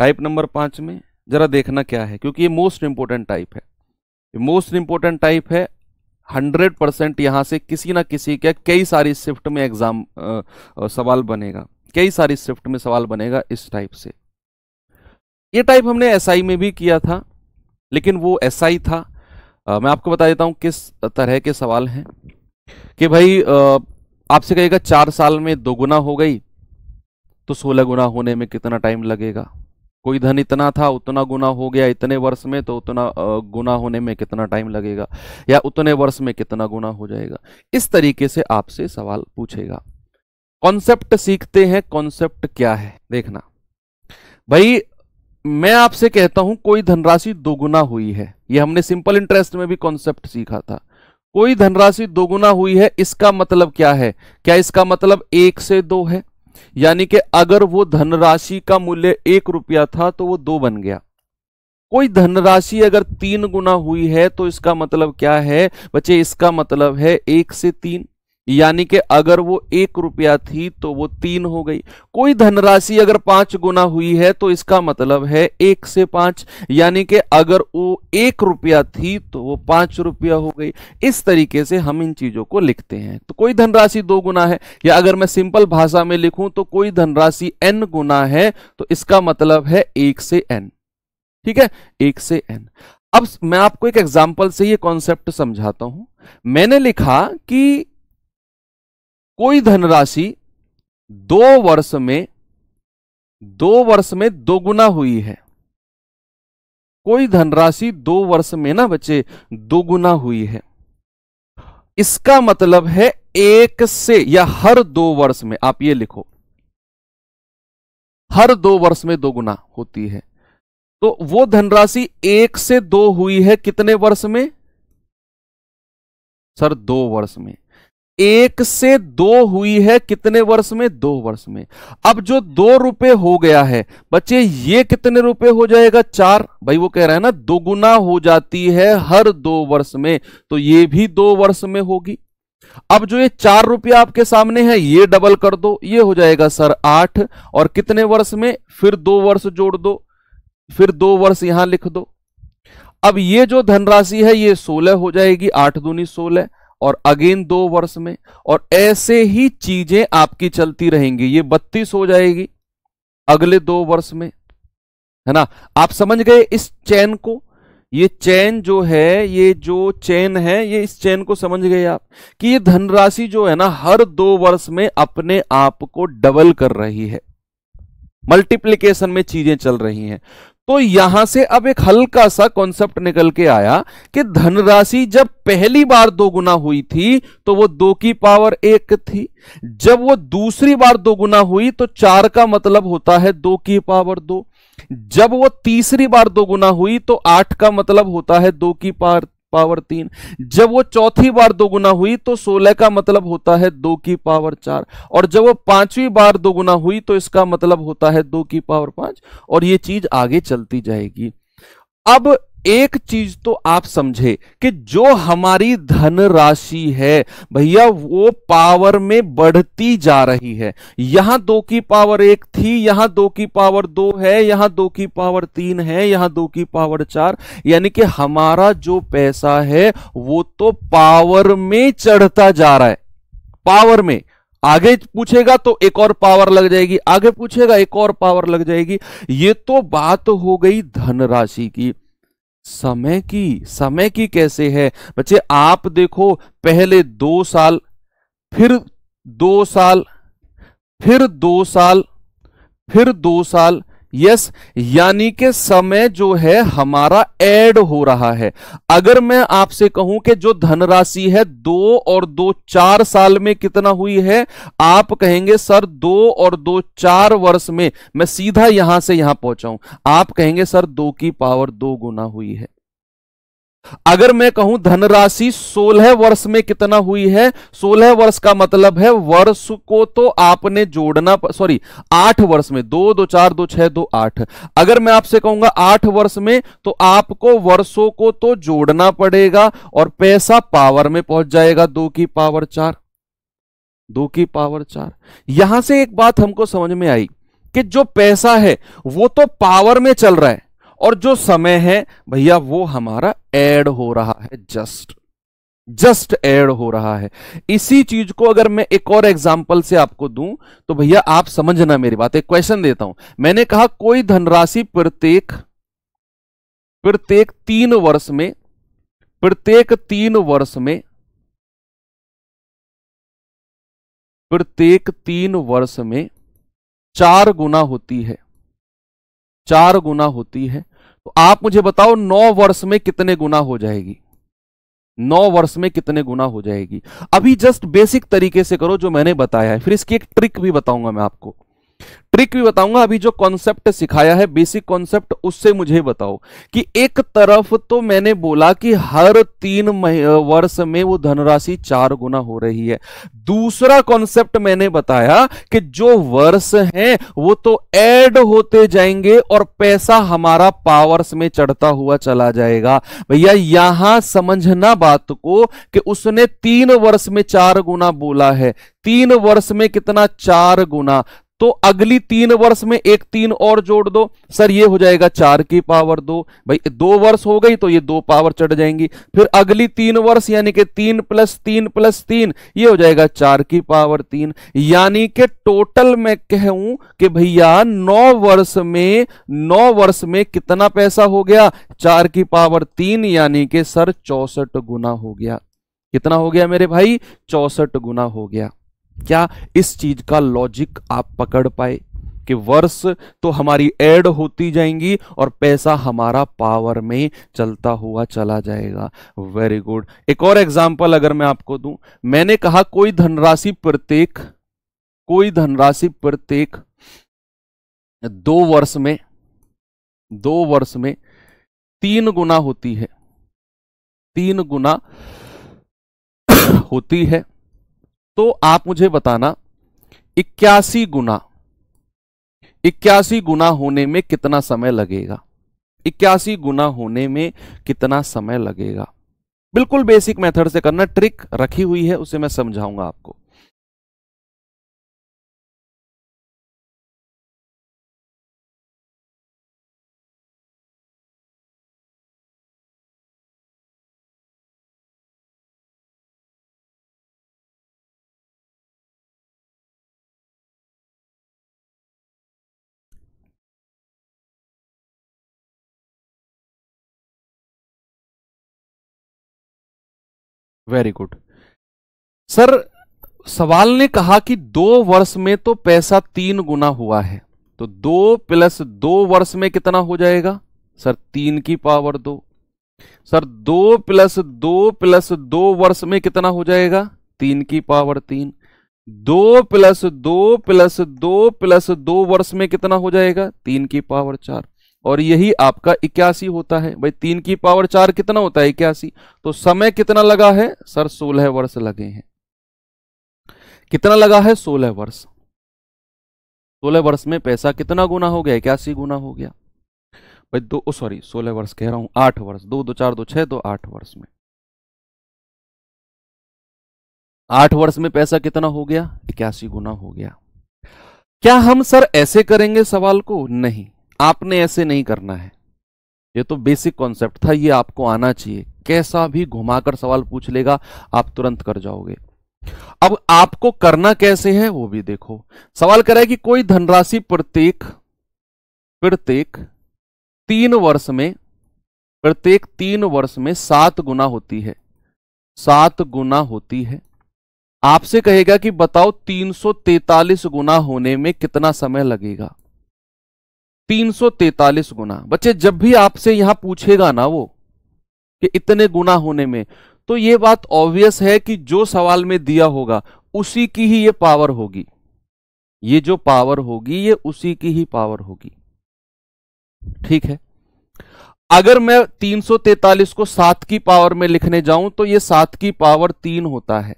टाइप नंबर 5 में जरा देखना क्या है, क्योंकि ये मोस्ट इंपोर्टेंट टाइप है। मोस्ट इंपोर्टेंट टाइप है, 100% यहां से किसी ना किसी के कई सारी शिफ्ट में एग्जाम सवाल बनेगा, कई सारी शिफ्ट में सवाल बनेगा इस टाइप से। ये टाइप हमने एसआई में भी किया था, लेकिन वो एसआई था। मैं आपको बता देता हूं किस तरह के सवाल हैं कि भाई आपसे कहेगा 4 साल में 2 गुना हो गई तो 16 गुना होने में कितना टाइम लगेगा। कोई धन इतना था, उतना गुना हो गया इतने वर्ष में, तो उतना गुना होने में कितना टाइम लगेगा, या उतने वर्ष में कितना गुना हो जाएगा। इस तरीके से आपसे सवाल पूछेगा। कॉन्सेप्ट सीखते हैं, कॉन्सेप्ट क्या है देखना भाई। मैं आपसे कहता हूं कोई धनराशि 2 गुना हुई है, ये हमने सिंपल इंटरेस्ट में भी कॉन्सेप्ट सीखा था। कोई धनराशि 2 गुना हुई है, इसका मतलब क्या है, क्या इसका मतलब 1 से 2 है, यानी कि अगर वो धनराशि का मूल्य 1 रुपया था तो वो 2 बन गया। कोई धनराशि अगर 3 गुना हुई है तो इसका मतलब क्या है बच्चे, इसका मतलब है 1 से 3। यानी कि अगर वो 1 रुपया थी तो वो 3 हो गई। कोई धनराशि अगर 5 गुना हुई है तो इसका मतलब है 1 से 5, यानी कि अगर वो 1 रुपया थी तो वो 5 रुपया हो गई। इस तरीके से हम इन चीजों को लिखते हैं। तो कोई धनराशि 2 गुना है, या अगर मैं सिंपल भाषा में लिखूं तो कोई धनराशि n गुना है तो इसका मतलब है 1 से n। ठीक है, 1 से n। अब मैं आपको एक एग्जाम्पल से ये कॉन्सेप्ट समझाता हूं। मैंने लिखा कि कोई धनराशि 2 वर्ष में 2 गुना हुई है। कोई धनराशि 2 वर्ष में ना बच्चे 2 गुना हुई है। इसका मतलब है 1 से, या हर 2 वर्ष में, आप ये लिखो, हर 2 वर्ष में 2 गुना होती है। तो वो धनराशि 1 से 2 हुई है कितने वर्ष में सर? 2 वर्ष में। 1 से 2 हुई है कितने वर्ष में? 2 वर्ष में। अब जो 2 रुपए हो गया है बच्चे, ये कितने रुपए हो जाएगा? 4। भाई वो कह रहा है ना 2 गुना हो जाती है हर 2 वर्ष में, तो ये भी 2 वर्ष में होगी। अब जो ये 4 रुपया आपके सामने है ये डबल कर दो, ये हो जाएगा सर 8। और कितने वर्ष में? फिर 2 वर्ष जोड़ दो, फिर 2 वर्ष यहां लिख दो। अब ये जो धनराशि है ये 16 हो जाएगी, 8 दूनी 16, और अगेन 2 वर्ष में। और ऐसे ही चीजें आपकी चलती रहेंगी। ये 32 हो जाएगी अगले 2 वर्ष में, है ना? आप समझ गए इस चैन को? ये चैन जो है, ये जो चैन है, ये इस चैन को समझ गए आप कि ये धनराशि जो है ना हर 2 वर्ष में अपने आप को डबल कर रही है, मल्टीप्लिकेशन में चीजें चल रही हैं। तो यहां से अब एक हल्का सा कॉन्सेप्ट निकल के आया कि धनराशि जब पहली बार 2 गुना हुई थी तो वो 2 की पावर 1 थी। जब वो दूसरी बार 2 गुना हुई तो 4 का मतलब होता है 2 की पावर 2। जब वो तीसरी बार 2 गुना हुई तो 8 का मतलब होता है 2 की पावर 3। जब वो चौथी बार 2 गुना हुई तो 16 का मतलब होता है 2 की पावर 4। और जब वो 5वीं बार 2 गुना हुई तो इसका मतलब होता है 2 की पावर 5। और ये चीज आगे चलती जाएगी। अब एक चीज तो आप समझे कि जो हमारी धनराशि है भैया वो पावर में बढ़ती जा रही है। यहां 2 की पावर 1 थी, यहां 2 की पावर 2 है, यहां 2 की पावर 3 है, यहां 2 की पावर 4। यानी कि हमारा जो पैसा है वो तो पावर में चढ़ता जा रहा है, पावर में। आगे पूछेगा तो एक और पावर लग जाएगी, आगे पूछेगा एक और पावर लग जाएगी। ये तो बात हो गई धनराशि की। समय की कैसे है बच्चे? आप देखो, पहले 2 साल, फिर 2 साल, फिर 2 साल, फिर 2 साल। यस, यानी कि समय जो है हमारा ऐड हो रहा है। अगर मैं आपसे कहूं कि जो धनराशि है 2 और 2 4 साल में कितना हुई है, आप कहेंगे सर 2 और 2 4 वर्ष में, मैं सीधा यहां से यहां पहुंचाऊं, आप कहेंगे सर 2 की पावर 2 गुना हुई है। अगर मैं कहूं धनराशि 16 वर्ष में कितना हुई है, 16 वर्ष का मतलब है वर्ष को तो आपने जोड़ना, सॉरी 8 वर्ष में, 2 2 4 2 6 2 8। अगर मैं आपसे कहूंगा 8 वर्ष में तो आपको वर्षों को तो जोड़ना पड़ेगा और पैसा पावर में पहुंच जाएगा 2 की पावर 4, 2 की पावर 4। यहां से एक बात हमको समझ में आई कि जो पैसा है वो तो पावर में चल रहा है और जो समय है भैया वो हमारा ऐड हो रहा है, जस्ट ऐड हो रहा है। इसी चीज को अगर मैं एक और एग्जांपल से आपको दूं तो भैया आप समझना मेरी बात। एक क्वेश्चन देता हूं, मैंने कहा कोई धनराशि प्रत्येक 3 वर्ष में, प्रत्येक 3 वर्ष में, प्रत्येक 3 वर्ष में 4 गुना होती है, 4 गुना होती है। तो आप मुझे बताओ 9 वर्ष में कितने गुना हो जाएगी? 9 वर्ष में कितने गुना हो जाएगी? अभी जस्ट बेसिक तरीके से करो जो मैंने बताया है, फिर इसकी एक ट्रिक भी बताऊंगा मैं आपको। ट्रिक भी बताऊंगा, अभी जो कॉन्सेप्ट सिखाया है बेसिक कॉन्सेप्ट उससे मुझे बताओ कि एक तरफ तो मैंने बोला कि हर 3 वर्ष में वो धनराशि 4 गुना हो रही है, दूसरा कॉन्सेप्ट मैंने बताया कि जो वर्ष हैं वो तो ऐड होते जाएंगे और पैसा हमारा पावर्स में चढ़ता हुआ चला जाएगा। भैया यहां समझना बात को कि उसने 3 वर्ष में 4 गुना बोला है, 3 वर्ष में कितना 4 गुना, तो अगली 3 वर्ष में एक 3 और जोड़ दो सर, ये हो जाएगा 4 की पावर 2। भाई 2 वर्ष हो गई तो ये 2 पावर चढ़ जाएंगी, फिर अगली 3 वर्ष यानी कि 3 + 3 + 3 ये हो जाएगा 4 की पावर 3। यानी कि टोटल मैं कहूं कि भैया 9 वर्ष में कितना पैसा हो गया, 4 की पावर 3 यानी कि सर 64 गुना हो गया। कितना हो गया मेरे भाई, 64 गुना हो गया। क्या इस चीज का लॉजिक आप पकड़ पाए कि वर्ष तो हमारी ऐड होती जाएंगी और पैसा हमारा पावर में चलता हुआ चला जाएगा। Very good. एक और एग्जांपल अगर मैं आपको दूं, मैंने कहा कोई धनराशि प्रत्येक 2 वर्ष में 3 गुना होती है, 3 गुना होती है, तो आप मुझे बताना 81 गुना होने में कितना समय लगेगा, 81 गुना होने में कितना समय लगेगा। बिल्कुल बेसिक मेथड से करना, ट्रिक रखी हुई है उसे मैं समझाऊंगा आपको। वेरी गुड सर, सवाल ने कहा कि 2 वर्ष में तो पैसा 3 गुना हुआ है, तो 2 + 2 वर्ष में कितना हो जाएगा सर, 3 की पावर 2। सर 2 + 2 + 2 वर्ष में कितना हो जाएगा, 3 की पावर 3। 2 + 2 + 2 + 2 वर्ष में कितना हो जाएगा, 3 की पावर 4। और यही आपका 81 होता है। भाई 3 की पावर 4 कितना होता है, 81। तो समय कितना लगा है सर, 16 वर्ष लगे हैं। कितना लगा है, 16 वर्ष। 16 वर्ष में पैसा कितना गुना हो गया, 81 गुना हो गया। भाई 16 वर्ष कह रहा हूं, 8 वर्ष, 2 2 4 2 6 तो 8 वर्ष में, 8 वर्ष में पैसा कितना हो गया, 81 गुना हो गया। क्या हम सर ऐसे करेंगे सवाल को, नहीं, आपने ऐसे नहीं करना है। ये तो बेसिक कॉन्सेप्ट था, ये आपको आना चाहिए। कैसा भी घुमाकर सवाल पूछ लेगा आप तुरंत कर जाओगे। अब आपको करना कैसे है वो भी देखो। सवाल कर रहा है कि कोई धनराशि प्रत्येक 3 वर्ष में 7 गुना होती है, 7 गुना होती है। आपसे कहेगा कि बताओ 343 गुना होने में कितना समय लगेगा। 343 गुना। बच्चे जब भी आपसे यहां पूछेगा ना वो कि इतने गुना होने में, तो ये बात ऑब्वियस है कि जो सवाल में दिया होगा उसी की ही ये पावर होगी, ये जो पावर होगी ये उसी की ही पावर होगी। ठीक है। अगर मैं 343 को 7 की पावर में लिखने जाऊं तो ये 7 की पावर 3 होता है।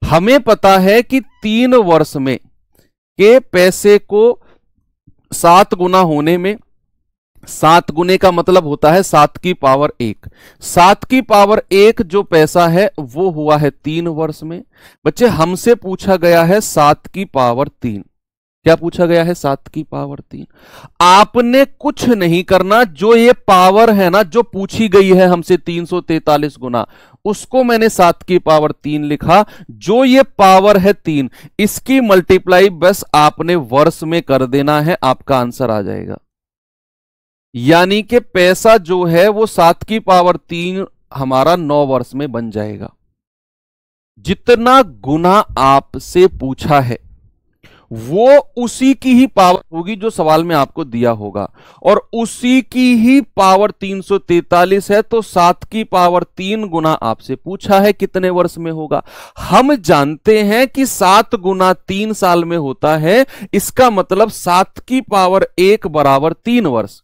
हमें पता है कि 3 वर्ष में के पैसे को 7 गुना होने में, 7 गुने का मतलब होता है 7 की पावर 1। 7 की पावर 1 जो पैसा है वो हुआ है 3 वर्ष में। बच्चे हमसे पूछा गया है 7 की पावर 3। क्या पूछा गया है, 7 की पावर 3। आपने कुछ नहीं करना, जो ये पावर है ना जो पूछी गई है हमसे 343 गुना, उसको मैंने 7 की पावर 3 लिखा। जो ये पावर है 3, इसकी मल्टीप्लाई बस आपने वर्ष में कर देना है, आपका आंसर आ जाएगा। यानी कि पैसा जो है वो 7 की पावर 3 हमारा 9 वर्ष में बन जाएगा। जितना गुना आपसे पूछा है वो उसी की ही पावर होगी जो सवाल में आपको दिया होगा, और उसी की ही पावर 343 है, तो 7 की पावर 3 गुना आपसे पूछा है कितने वर्ष में होगा। हम जानते हैं कि 7 गुना 3 साल में होता है, इसका मतलब 7 की पावर 1 बराबर 3 वर्ष।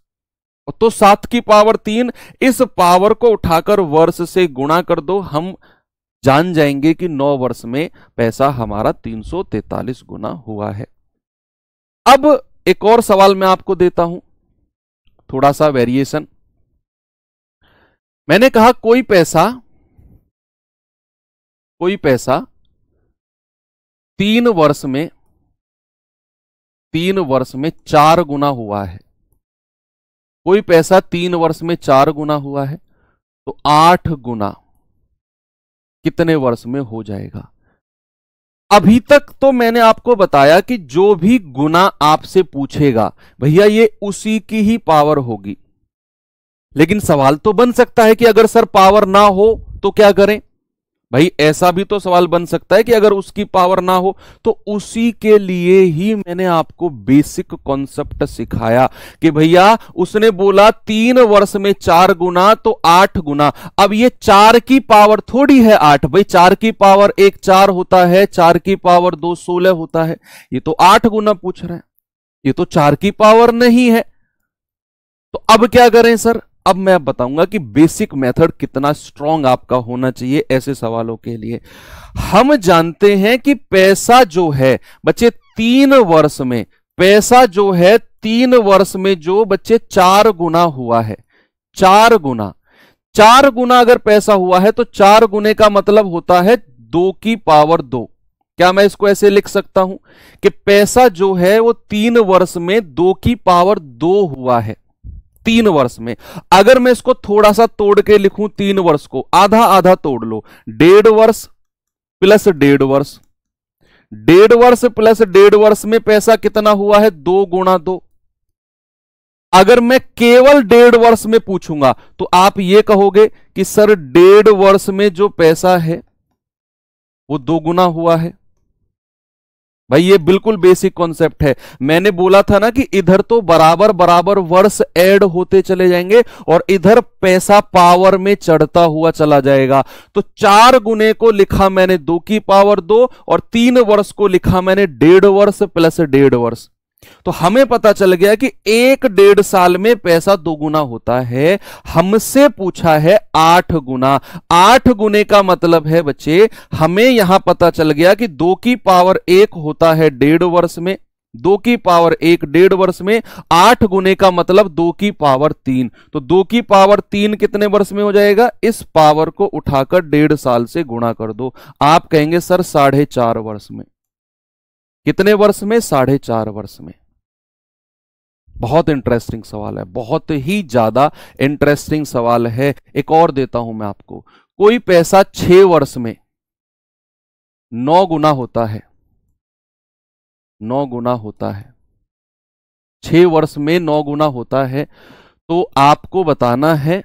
तो 7 की पावर 3, इस पावर को उठाकर वर्ष से गुणा कर दो, हम जान जाएंगे कि 9 वर्ष में पैसा हमारा 343 गुना हुआ है। अब एक और सवाल मैं आपको देता हूं, थोड़ा सा वेरिएशन। मैंने कहा कोई पैसा 3 वर्ष में 4 गुना हुआ है। कोई पैसा 3 वर्ष में 4 गुना हुआ है, तो 8 गुना कितने वर्ष में हो जाएगा। अभी तक तो मैंने आपको बताया कि जो भी गुना आपसे पूछेगा भैया ये उसी की ही पावर होगी, लेकिन सवाल तो बन सकता है कि अगर सर पावर ना हो तो क्या करें। भाई ऐसा भी तो सवाल बन सकता है कि अगर उसकी पावर ना हो, तो उसी के लिए ही मैंने आपको बेसिक कॉन्सेप्ट सिखाया कि भैया उसने बोला 3 वर्ष में 4 गुना तो 8 गुना। अब ये 4 की पावर थोड़ी है 8, भाई 4 की पावर 1 4 होता है, 4 की पावर 2 16 होता है, ये तो 8 गुना पूछ रहे हैं, ये तो 4 की पावर नहीं है। तो अब क्या करें सर, अब मैं बताऊंगा कि बेसिक मेथड कितना स्ट्रांग आपका होना चाहिए ऐसे सवालों के लिए। हम जानते हैं कि पैसा जो है बच्चे 3 वर्ष में, पैसा जो है 3 वर्ष में जो बच्चे 4 गुना हुआ है, 4 गुना अगर पैसा हुआ है तो 4 गुने का मतलब होता है 2 की पावर 2। क्या मैं इसको ऐसे लिख सकता हूं कि पैसा जो है वो 3 वर्ष में 2 की पावर 2 हुआ है, 3 वर्ष में। अगर मैं इसको थोड़ा सा तोड़ के लिखूं, 3 वर्ष को आधा आधा तोड़ लो, 1.5 वर्ष प्लस 1.5 वर्ष, 1.5 वर्ष प्लस 1.5 वर्ष में पैसा कितना हुआ है 2 गुना 2। अगर मैं केवल 1.5 वर्ष में पूछूंगा तो आप ये कहोगे कि सर 1.5 वर्ष में जो पैसा है वो 2 गुना हुआ है। भाई ये बिल्कुल बेसिक कॉन्सेप्ट है। मैंने बोला था ना कि इधर तो बराबर बराबर वर्ष ऐड होते चले जाएंगे और इधर पैसा पावर में चढ़ता हुआ चला जाएगा। तो 4 गुने को लिखा मैंने 2 की पावर 2 और 3 वर्ष को लिखा मैंने 1.5 वर्ष प्लस 1.5 वर्ष। तो हमें पता चल गया कि 1.5 साल में पैसा 2 गुना होता है। हमसे पूछा है 8 गुना। 8 गुने का मतलब है बच्चे, हमें यहां पता चल गया कि 2 की पावर 1 होता है 1.5 वर्ष में, 2 की पावर 1 1.5 वर्ष में, 8 गुने का मतलब 2 की पावर 3। तो 2 की पावर 3 कितने वर्ष में हो जाएगा, इस पावर को उठाकर 1.5 साल से गुणा कर दो। आप कहेंगे सर 4.5 वर्ष में। कितने वर्ष में, 4.5 वर्ष में। बहुत इंटरेस्टिंग सवाल है, बहुत ही ज्यादा इंटरेस्टिंग सवाल है। एक और देता हूं मैं आपको। कोई पैसा 6 वर्ष में 9 गुना होता है, 9 गुना होता है, 6 वर्ष में 9 गुना होता है, तो आपको बताना है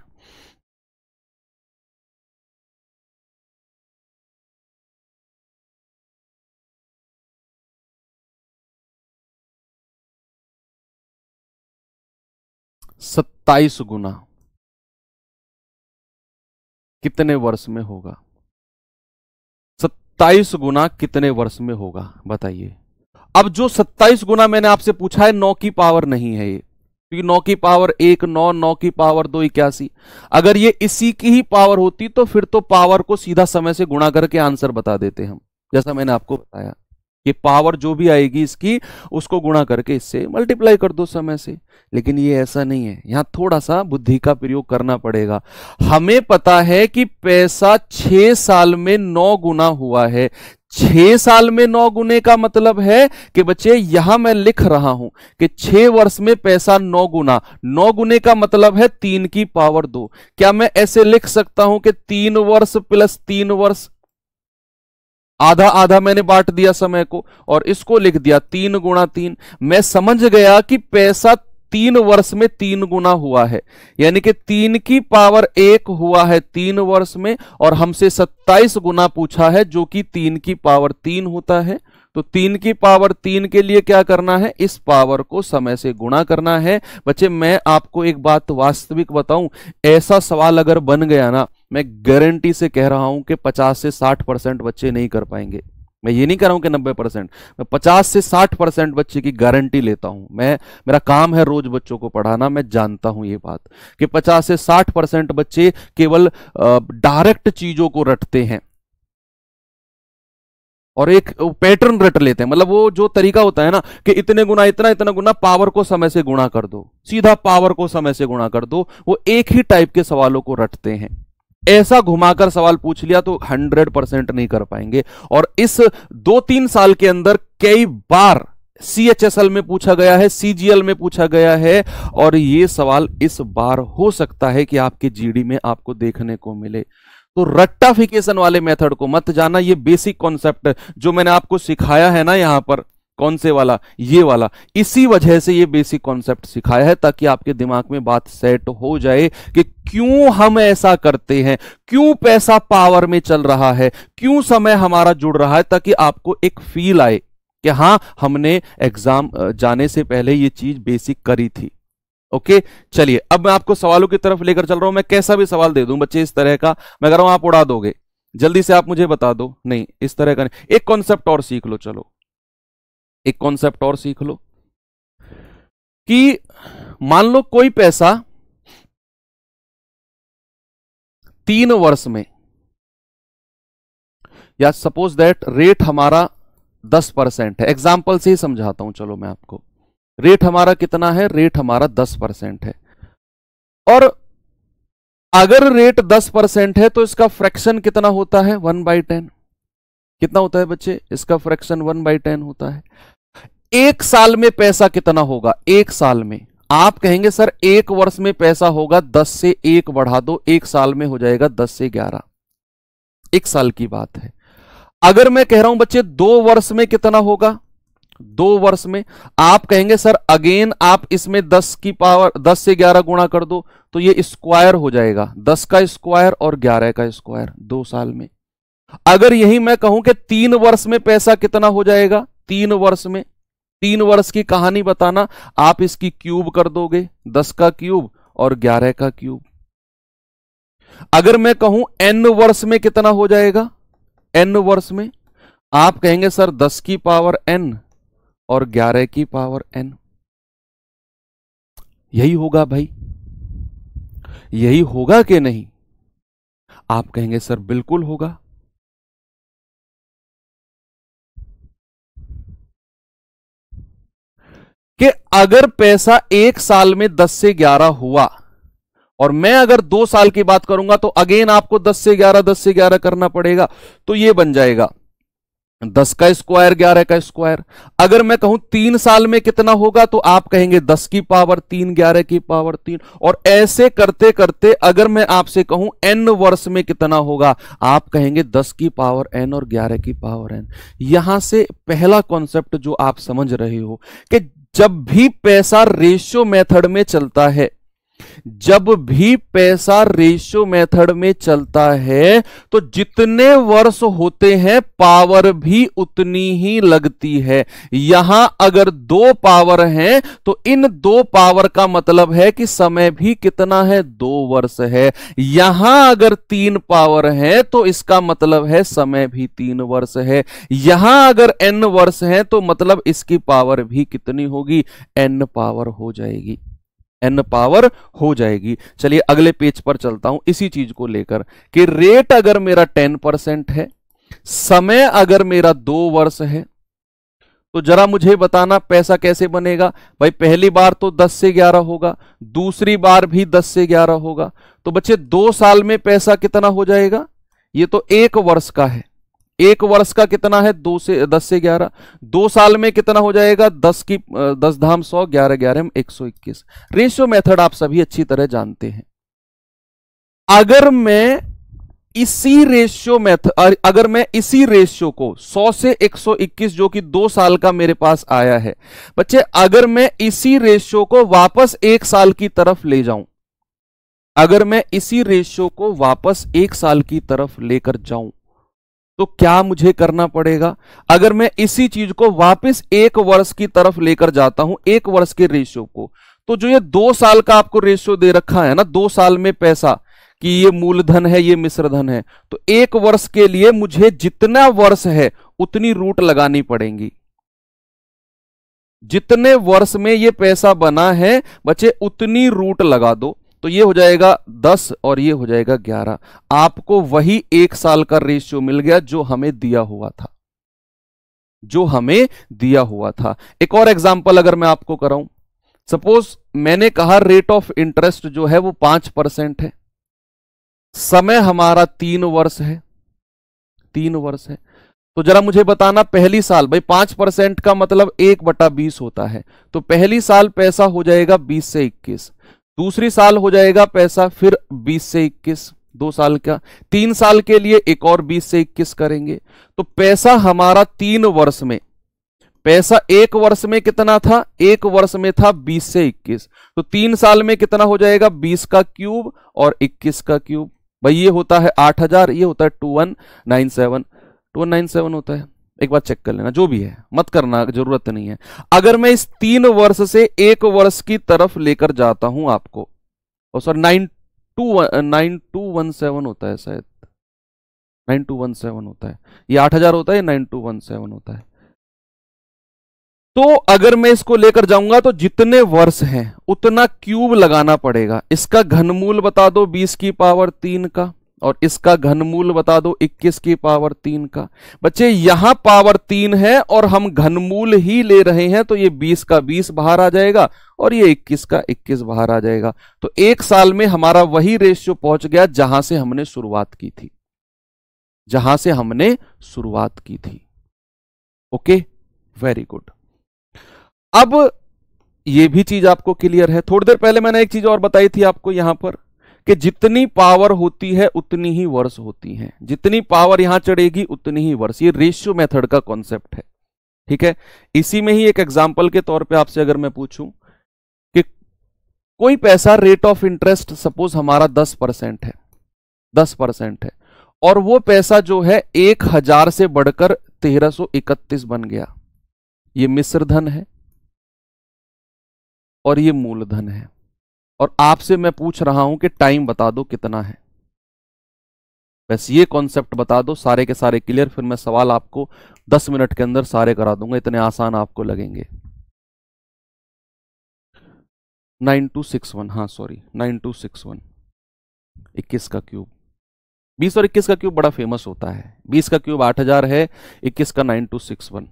सत्ताईस गुना कितने वर्ष में होगा। 27 गुना कितने वर्ष में होगा बताइए। अब जो 27 गुना मैंने आपसे पूछा है 9 की पावर नहीं है ये, क्योंकि 9 की पावर 1 9, 9 की पावर 2 81। अगर ये इसी की ही पावर होती तो फिर तो पावर को सीधा समय से गुणा करके आंसर बता देते हम, जैसा मैंने आपको बताया कि पावर जो भी आएगी इसकी उसको गुणा करके इससे मल्टीप्लाई कर दो समय से। लेकिन ये ऐसा नहीं है, यहां थोड़ा सा बुद्धि का प्रयोग करना पड़ेगा। हमें पता है कि पैसा 6 साल में 9 गुना हुआ है। 6 साल में 9 गुने का मतलब है कि बच्चे यहां मैं लिख रहा हूं कि 6 वर्ष में पैसा 9 गुना, 9 गुने का मतलब है 3 की पावर 2। क्या मैं ऐसे लिख सकता हूं कि 3 वर्ष प्लस 3 वर्ष, आधा आधा मैंने बांट दिया समय को और इसको लिख दिया 3 गुणा 3। मैं समझ गया कि पैसा 3 वर्ष में 3 गुना हुआ है, यानी कि 3 की पावर 1 हुआ है 3 वर्ष में, और हमसे 27 गुना पूछा है जो कि 3 की पावर 3 होता है। तो 3 की पावर 3 के लिए क्या करना है, इस पावर को समय से गुणा करना है। बच्चे मैं आपको एक बात वास्तविक बताऊं, ऐसा सवाल अगर बन गया ना, मैं गारंटी से कह रहा हूं कि 50 से 60% बच्चे नहीं कर पाएंगे। मैं ये नहीं कह रहा हूं कि 90%, मैं 50 से 60% बच्चे की गारंटी लेता हूं। मेरा काम है रोज बच्चों को पढ़ाना, मैं जानता हूं ये बात कि 50 से 60% बच्चे केवल डायरेक्ट चीजों को रटते हैं और एक पैटर्न रट लेते हैं। मतलब वो जो तरीका होता है ना कि इतने गुना इतना, इतना गुना, पावर को समय से गुणा कर दो, सीधा पावर को समय से गुणा कर दो, वो एक ही टाइप के सवालों को रटते हैं। ऐसा घुमाकर सवाल पूछ लिया तो 100% नहीं कर पाएंगे। और इस 2-3 साल के अंदर कई बार CHSL में पूछा गया है, CGL में पूछा गया है, और ये सवाल इस बार हो सकता है कि आपके GD में आपको देखने को मिले। तो रट्टाफिकेशन वाले मेथड को मत जाना। ये बेसिक कॉन्सेप्ट जो मैंने आपको सिखाया है ना यहां पर, कौन से वाला, ये वाला, इसी वजह से ये बेसिक कॉन्सेप्ट सिखाया है ताकि आपके दिमाग में बात सेट हो जाए कि क्यों हम ऐसा करते हैं, क्यों पैसा पावर में चल रहा है, क्यों समय हमारा जुड़ रहा है, ताकि आपको एक फील आए कि हां हमने एग्जाम जाने से पहले ये चीज बेसिक करी थी। ओके चलिए, अब मैं आपको सवालों की तरफ लेकर चल रहा हूं। मैं कैसा भी सवाल दे दूं बच्चे इस तरह का, मैं कह रहा हूं आप उड़ा दोगे, जल्दी से आप मुझे बता दो। नहीं, इस तरह का नहीं, एक कॉन्सेप्ट और सीख लो। चलो एक कॉन्सेप्ट और सीख लो कि मान लो कोई पैसा 3 वर्ष में, या सपोज दैट रेट हमारा 10% है, एग्जाम्पल से ही समझाता हूं। चलो मैं आपको, रेट हमारा कितना है, रेट हमारा 10% है, और अगर रेट 10% है तो इसका फ्रैक्शन कितना होता है, 1/10। कितना होता है बच्चे, इसका फ्रैक्शन 1/10 होता है। एक साल में पैसा कितना होगा, एक साल में, आप कहेंगे सर 1 वर्ष में पैसा होगा 10 से 1 बढ़ा दो, 1 साल में हो जाएगा 10 से 11, 1 साल की बात है। अगर मैं कह रहा हूं बच्चे 2 वर्ष में कितना होगा, 2 वर्ष में, आप कहेंगे सर अगेन आप इसमें 10 की पावर 10 से 11 गुणा कर दो तो ये स्क्वायर हो जाएगा, 10 का स्क्वायर और 11 का स्क्वायर 2 साल में। अगर यही मैं कहूं कि 3 वर्ष में पैसा कितना हो जाएगा, 3 वर्ष में, 3 वर्ष की कहानी बताना, आप इसकी क्यूब कर दोगे, 10 का क्यूब और 11 का क्यूब। अगर मैं कहूं n वर्ष में कितना हो जाएगा, n वर्ष में, आप कहेंगे सर 10 की पावर n और 11 की पावर n। यही होगा भाई, यही होगा कि नहीं, आप कहेंगे सर बिल्कुल होगा। कि अगर पैसा 1 साल में 10 से 11 हुआ, और मैं अगर 2 साल की बात करूंगा तो अगेन आपको 10 से 11 10 से 11 करना पड़ेगा, तो ये बन जाएगा 10 का स्क्वायर 11 का स्क्वायर। अगर मैं कहूं 3 साल में कितना होगा तो आप कहेंगे 10 की पावर 3 11 की पावर 3, और ऐसे करते करते अगर मैं आपसे कहूं n वर्ष में कितना होगा, आप कहेंगे 10 की पावर n और 11 की पावर n। यहां से पहला कॉन्सेप्ट जो आप समझ रहे हो कि जब भी पैसा रेशियो मेथड में चलता है, जब भी पैसा रेशियो मेथड में चलता है तो जितने वर्ष होते हैं पावर भी उतनी ही लगती है। यहां अगर 2 पावर हैं तो इन 2 पावर का मतलब है कि समय भी कितना है, 2 वर्ष है। यहां अगर 3 पावर है तो इसका मतलब है समय भी 3 वर्ष है। यहां अगर n वर्ष है तो मतलब इसकी पावर भी कितनी होगी, n पावर हो जाएगी, n पावर हो जाएगी। चलिए अगले पेज पर चलता हूं इसी चीज को लेकर कि रेट अगर मेरा 10% है, समय अगर मेरा 2 वर्ष है, तो जरा मुझे बताना पैसा कैसे बनेगा। भाई पहली बार तो 10 से 11 होगा, दूसरी बार भी 10 से 11 होगा, तो बच्चे 2 साल में पैसा कितना हो जाएगा, ये तो 1 वर्ष का है, 1 वर्ष का कितना है 10 से 11, 2 साल में कितना हो जाएगा 10 की 10 धाम 100, 11 11 121। रेशियो मेथड आप सभी अच्छी तरह जानते हैं। अगर मैं इसी रेशियो मेथड, अगर मैं इसी रेशियो को 100 से 121 जो कि 2 साल का मेरे पास आया है बच्चे, अगर मैं इसी रेशियो को वापस 1 साल की तरफ ले जाऊं, अगर मैं इसी रेशियो को वापस 1 साल की तरफ लेकर जाऊं तो क्या मुझे करना पड़ेगा? अगर मैं इसी चीज को वापस 1 वर्ष की तरफ लेकर जाता हूं, 1 वर्ष के रेशियो को, तो जो ये 2 साल का आपको रेशियो दे रखा है ना, 2 साल में पैसा कि ये मूलधन है, ये मिश्रधन है, तो 1 वर्ष के लिए मुझे जितना वर्ष है उतनी रूट लगानी पड़ेगी। जितने वर्ष में ये पैसा बना है बच्चे उतनी रूट लगा दो, तो ये हो जाएगा 10 और ये हो जाएगा 11। आपको वही 1 साल का रेशियो मिल गया जो हमें दिया हुआ था, जो हमें दिया हुआ था। एक और एग्जांपल अगर मैं आपको कराऊं, सपोज मैंने कहा रेट ऑफ इंटरेस्ट जो है वो 5% है, समय हमारा 3 वर्ष है, 3 वर्ष है। तो जरा मुझे बताना, पहली साल, भाई 5% का मतलब 1/20 होता है, तो पहली साल पैसा हो जाएगा 20 से 21, दूसरी साल हो जाएगा पैसा फिर 20 से 21, 2 साल का, 3 साल के लिए एक और 20 से 21 करेंगे, तो पैसा हमारा 3 वर्ष में, पैसा 1 वर्ष में कितना था? 1 वर्ष में था 20 से 21, तो 3 साल में कितना हो जाएगा? 20 का क्यूब और 21 का क्यूब। भाई ये होता है 8000, ये होता है 2197 होता है। एक बार चेक कर लेना, जो भी है मत करना, जरूरत नहीं है। अगर मैं इस 3 वर्ष से 1 वर्ष की तरफ लेकर जाता हूं आपको, और सर 9217 होता है शायद, 9217 होता है, ये 8000 होता है, 9217 होता है। तो अगर मैं इसको लेकर जाऊंगा तो जितने वर्ष हैं उतना क्यूब लगाना पड़ेगा। इसका घनमूल बता दो 20 की पावर 3 का, और इसका घनमूल बता दो 21 की पावर 3 का। बच्चे यहां पावर 3 है और हम घनमूल ही ले रहे हैं, तो ये 20 का 20 बाहर आ जाएगा और ये 21 का 21 बाहर आ जाएगा। तो 1 साल में हमारा वही रेशियो पहुंच गया जहां से हमने शुरुआत की थी, जहां से हमने शुरुआत की थी। Okay, very good. अब ये भी चीज आपको क्लियर है। थोड़ी देर पहले मैंने एक चीज और बताई थी आपको यहां पर, कि जितनी पावर होती है उतनी ही वर्ष होती हैं, जितनी पावर यहां चढ़ेगी उतनी ही वर्ष। ये रेशियो मेथड का कॉन्सेप्ट है, ठीक है। इसी में ही एक एग्जांपल के तौर पे आपसे अगर मैं पूछूं कि कोई पैसा रेट ऑफ इंटरेस्ट सपोज हमारा 10% है, 10% है, और वो पैसा जो है 1000 से बढ़कर 1331 बन गया। ये मिश्रधन है और ये मूलधन है, और आपसे मैं पूछ रहा हूं कि टाइम बता दो कितना है। बस ये कॉन्सेप्ट बता दो, सारे के सारे क्लियर। फिर मैं सवाल आपको 10 मिनट के अंदर सारे करा दूंगा, इतने आसान आपको लगेंगे। 9261, हाँ सॉरी 9261, 21 का क्यूब। 20 और 21 का क्यूब बड़ा फेमस होता है। 20 का क्यूब 8000 है, 21 का 9261।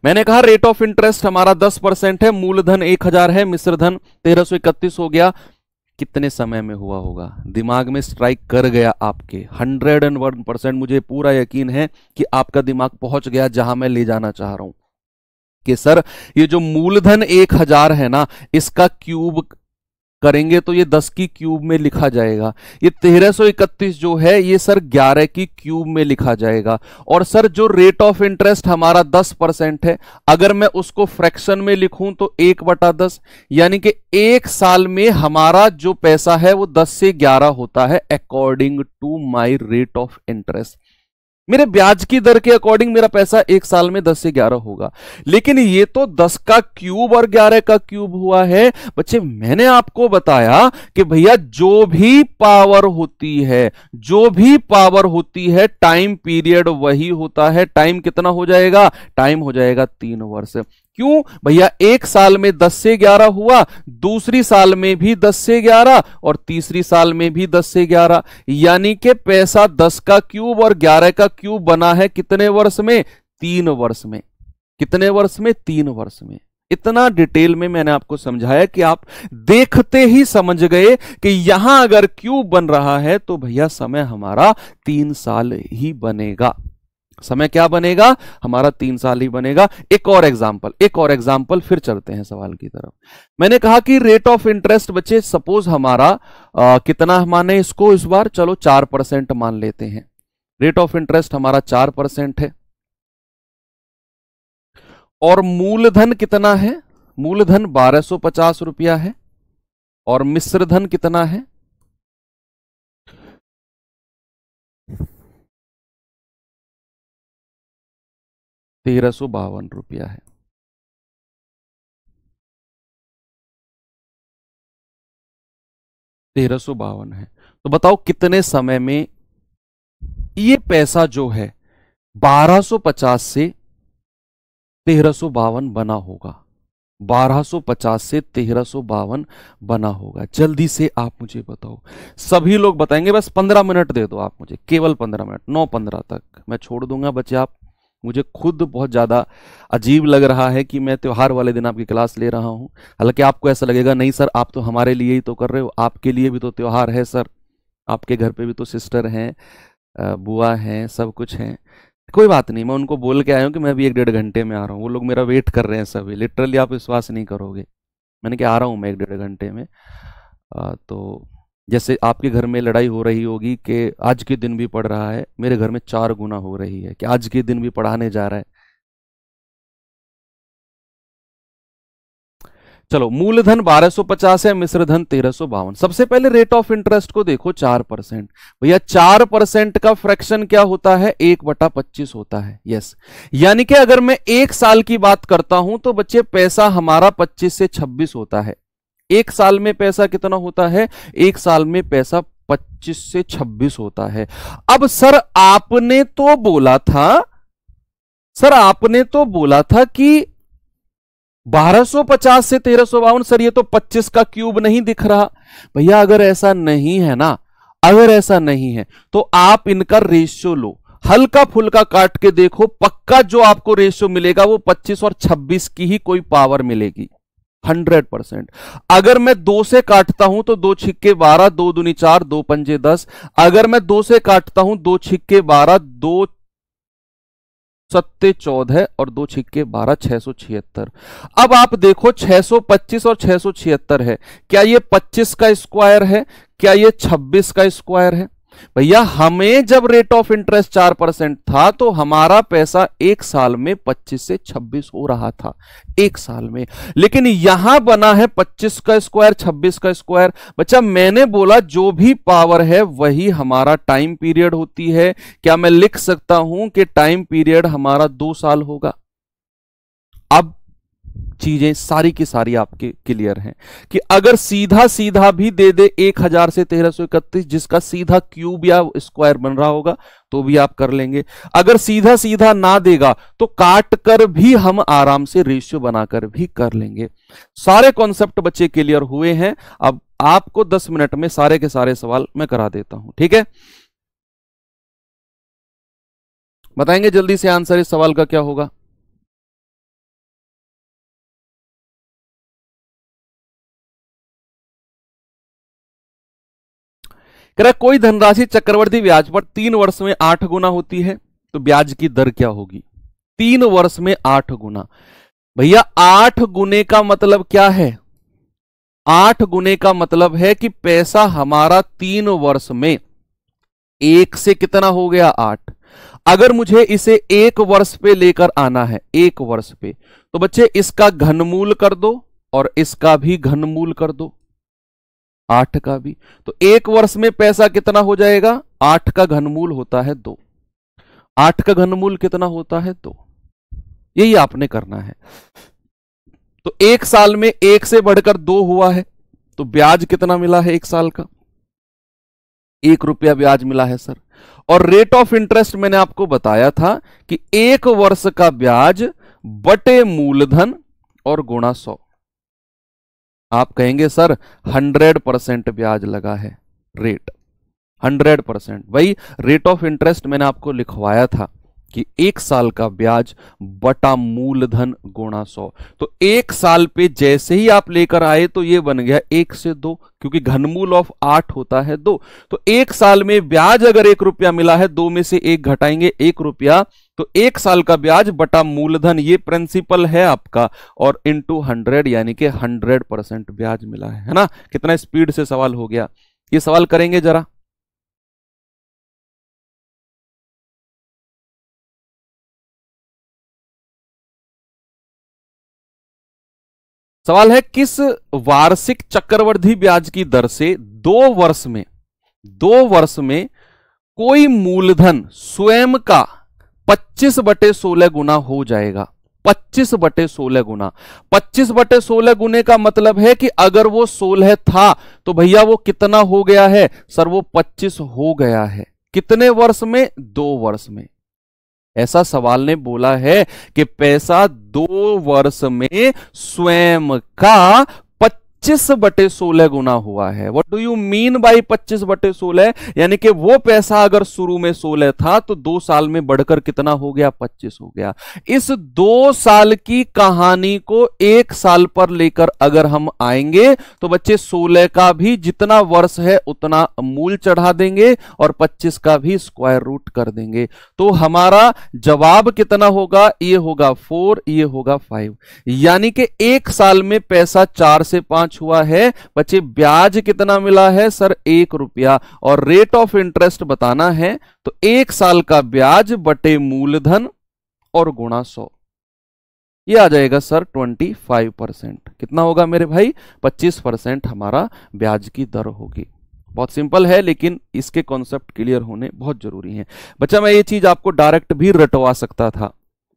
मैंने कहा रेट ऑफ इंटरेस्ट हमारा 10% है, मूलधन 1000 है, मिश्रधन 1331 हो गया। कितने समय में हुआ होगा? दिमाग में स्ट्राइक कर गया आपके 101%। मुझे पूरा यकीन है कि आपका दिमाग पहुंच गया जहां मैं ले जाना चाह रहा हूं, कि सर ये जो मूलधन 1000 है ना, इसका क्यूब करेंगे तो ये 10 की क्यूब में लिखा जाएगा। ये 1331 जो है ये सर 11 की क्यूब में लिखा जाएगा। और सर जो रेट ऑफ इंटरेस्ट हमारा 10% है, अगर मैं उसको फ्रैक्शन में लिखूं तो 1/10, यानी कि 1 साल में हमारा जो पैसा है वो 10 से 11 होता है, according to my rate of interest. मेरे ब्याज की दर के अकॉर्डिंग मेरा पैसा 1 साल में 10 से 11 होगा। लेकिन ये तो 10 का क्यूब और 11 का क्यूब हुआ है। बच्चे मैंने आपको बताया कि भैया जो भी पावर होती है, जो भी पावर होती है, टाइम पीरियड वही होता है। टाइम कितना हो जाएगा? टाइम हो जाएगा 3 वर्ष। क्यों भैया? 1 साल में 10 से 11 हुआ, दूसरी साल में भी 10 से 11 और तीसरी साल में भी 10 से 11, यानी कि पैसा 10 का क्यूब और 11 का क्यूब बना है कितने वर्ष में? 3 वर्ष में। कितने वर्ष में? 3 वर्ष में। इतना डिटेल में मैंने आपको समझाया कि आप देखते ही समझ गए कि यहां अगर क्यूब बन रहा है तो भैया समय हमारा 3 साल ही बनेगा। समय क्या बनेगा? हमारा 3 साल ही बनेगा। एक और एग्जाम्पल फिर चलते हैं सवाल की तरफ। मैंने कहा कि रेट ऑफ इंटरेस्ट बच्चे सपोज हमारा कितना माने इसको इस बार? चलो 4% मान लेते हैं। रेट ऑफ इंटरेस्ट हमारा 4% है, और मूलधन कितना है? मूलधन 1250 रुपया है और मिश्र धन कितना है? 1352 रुपया है। 1352 है। तो बताओ कितने समय में ये पैसा जो है 1250 से 1352 बना होगा? 1250 से 1352 बना होगा। जल्दी से आप मुझे बताओ। सभी लोग बताएंगे। बस 15 मिनट दे दो आप मुझे, केवल 15 मिनट, 9:15 तक मैं छोड़ दूंगा बच्चे। आप मुझे खुद बहुत ज्यादा अजीब लग रहा है कि मैं त्योहार वाले दिन आपकी क्लास ले रहा हूं। हालांकि आपको ऐसा लगेगा नहीं सर, आप तो हमारे लिए ही तो कर रहे हो, आपके लिए भी तो त्योहार है सर, आपके घर पे भी तो सिस्टर हैं, बुआ हैं, सब कुछ हैं। कोई बात नहीं, मैं उनको बोल के आया हूँ कि मैं अभी 1-1.5 घंटे में आ रहा हूँ। वो लोग मेरा वेट कर रहे हैं सभी, लिटरली आप विश्वास नहीं करोगे। मैंने कहा आ रहा हूँ मैं 1-1.5 घंटे में। तो जैसे आपके घर में लड़ाई हो रही होगी कि आज के दिन भी पढ़ रहा है, मेरे घर में 4 गुना हो रही है कि आज के दिन भी पढ़ाने जा रहा है। चलो, मूलधन 1250 है, मिश्र धन 1352। सबसे पहले रेट ऑफ इंटरेस्ट को देखो, 4%। भैया 4% का फ्रैक्शन क्या होता है? 1/25 होता है। यस, यानी कि अगर मैं 1 साल की बात करता हूं तो बच्चे पैसा हमारा 25 से 26 होता है। 1 साल में पैसा कितना होता है? 1 साल में पैसा 25 से 26 होता है। अब सर आपने तो बोला था, सर आपने तो बोला था कि 1250 से 1352। सर ये तो 25 का क्यूब नहीं दिख रहा। भैया अगर ऐसा नहीं है ना, अगर ऐसा नहीं है तो आप इनका रेशियो लो, हल्का फुल्का काट के देखो, पक्का जो आपको रेशियो मिलेगा वो 25 और 26 की ही कोई पावर मिलेगी, 100%। अगर मैं 2 से काटता हूं तो 2 छिक्के 12, 2 दूनी 4, 2 पंजे 10। अगर मैं 2 से काटता हूं, 2 छिक्के 12, 2 सत्ते 14 और 2 छिक्के 12, 676। अब आप देखो 625 और 676 है, क्या ये 25 का स्क्वायर है? क्या ये 26 का स्क्वायर है? भैया हमें जब रेट ऑफ इंटरेस्ट 4% था तो हमारा पैसा 1 साल में 25 से 26 हो रहा था, 1 साल में। लेकिन यहां बना है 25 का स्क्वायर, 26 का स्क्वायर। बच्चा मैंने बोला जो भी पावर है वही हमारा टाइम पीरियड होती है। क्या मैं लिख सकता हूं कि टाइम पीरियड हमारा 2 साल होगा? अब चीजें सारी की सारी आपके क्लियर हैं कि अगर सीधा सीधा भी दे दे 1000 से 1331, जिसका सीधा क्यूब या स्क्वायर बन रहा होगा, तो भी आप कर लेंगे। अगर सीधा सीधा ना देगा तो काट कर भी हम आराम से रेशियो बनाकर भी कर लेंगे। सारे कॉन्सेप्ट बच्चे क्लियर हुए हैं। अब आपको 10 मिनट में सारे के सारे सवाल मैं करा देता हूं, ठीक है? बताएंगे जल्दी से आंसर इस सवाल का क्या होगा? कह रहा कोई धनराशि चक्रवर्ती ब्याज पर 3 वर्ष में 8 गुना होती है, तो ब्याज की दर क्या होगी? 3 वर्ष में 8 गुना। भैया 8 गुने का मतलब क्या है? 8 गुने का मतलब है कि पैसा हमारा 3 वर्ष में 1 से कितना हो गया? 8। अगर मुझे इसे 1 वर्ष पे लेकर आना है, 1 वर्ष पे, तो बच्चे इसका घनमूल कर दो और इसका भी घनमूल कर दो, 8 का भी। तो 1 वर्ष में पैसा कितना हो जाएगा? 8 का घनमूल होता है 2। 8 का घनमूल कितना होता है? 2। यही आपने करना है। तो 1 साल में 1 से बढ़कर 2 हुआ है, तो ब्याज कितना मिला है 1 साल का? 1 रुपया ब्याज मिला है सर। और रेट ऑफ इंटरेस्ट मैंने आपको बताया था कि 1 वर्ष का ब्याज बटे मूलधन और गुणा 100। आप कहेंगे सर 100% ब्याज लगा है, रेट 100%। वही रेट ऑफ इंटरेस्ट मैंने आपको लिखवाया था कि 1 साल का ब्याज बटा मूलधन गुणा 100। तो 1 साल पे जैसे ही आप लेकर आए तो ये बन गया 1 से 2, क्योंकि घनमूल ऑफ 8 होता है 2। तो 1 साल में ब्याज अगर 1 रुपया मिला है, 2 में से 1 घटाएंगे 1 रुपया, तो 1 साल का ब्याज बटा मूलधन, ये प्रिंसिपल है आपका, और इंटू 100 यानी कि 100% ब्याज मिला है ना? कितना स्पीड से सवाल हो गया। ये सवाल करेंगे जरा। सवाल है किस वार्षिक चक्रवृद्धि ब्याज की दर से 2 वर्ष में कोई मूलधन स्वयं का 25/16 गुना हो जाएगा। 25/16 गुना। 25/16 गुने का मतलब है कि अगर वो 16 था तो भैया वो कितना हो गया है सर? वो 25 हो गया है। कितने वर्ष में? 2 वर्ष में। ऐसा सवाल ने बोला है कि पैसा 2 वर्ष में स्वयं का 25/16 गुना हुआ है। What do you mean by 25/16? यानी कि वो पैसा अगर शुरू में 16 था तो 2 साल में बढ़कर कितना हो गया? 25 हो गया। इस 2 साल की कहानी को 1 साल पर लेकर अगर हम आएंगे तो बच्चे 16 का भी जितना वर्ष है उतना मूल चढ़ा देंगे और 25 का भी स्क्वायर रूट कर देंगे। तो हमारा जवाब कितना होगा? ये होगा 4, ये होगा 5। यानी कि 1 साल में पैसा 4 से 5 हुआ है। बच्चे ब्याज कितना मिला है सर? 1 रुपया। और रेट ऑफ इंटरेस्ट बताना है तो 1 साल का ब्याज बटे मूलधन और गुणा 100, ये आ जाएगा सर 25%। कितना होगा मेरे भाई? 25% हमारा ब्याज की दर होगी। बहुत सिंपल है लेकिन इसके कॉन्सेप्ट क्लियर होने बहुत जरूरी है। बच्चा मैं ये चीज आपको डायरेक्ट भी रटवा सकता था,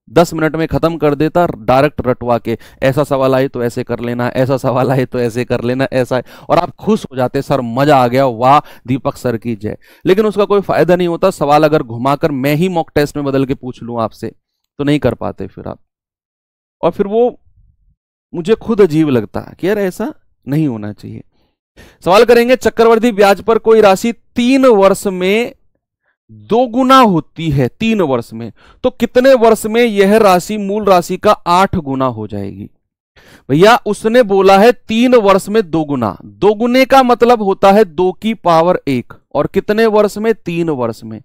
10 मिनट में खत्म कर देता डायरेक्ट रटवा के, ऐसा सवाल आए तो ऐसे कर लेना, ऐसा सवाल आए तो ऐसे कर लेना, ऐसा है, और आप खुश हो जाते सर मजा आ गया, वाह दीपक सर की जय। लेकिन उसका कोई फायदा नहीं होता। सवाल अगर घुमाकर मैं ही मॉक टेस्ट में बदल के पूछ लूं आपसे तो नहीं कर पाते फिर आप, और फिर वो मुझे खुद अजीब लगता है कि यार ऐसा नहीं होना चाहिए। सवाल करेंगे चक्रवृद्धि ब्याज पर कोई राशि 3 वर्ष में 2 गुना होती है। 3 वर्ष में, तो कितने वर्ष में यह राशि मूल राशि का 8 गुना हो जाएगी? भैया उसने बोला है 3 वर्ष में 2 गुना। 2 गुने का मतलब होता है 2 की पावर 1, और कितने वर्ष में? 3 वर्ष में।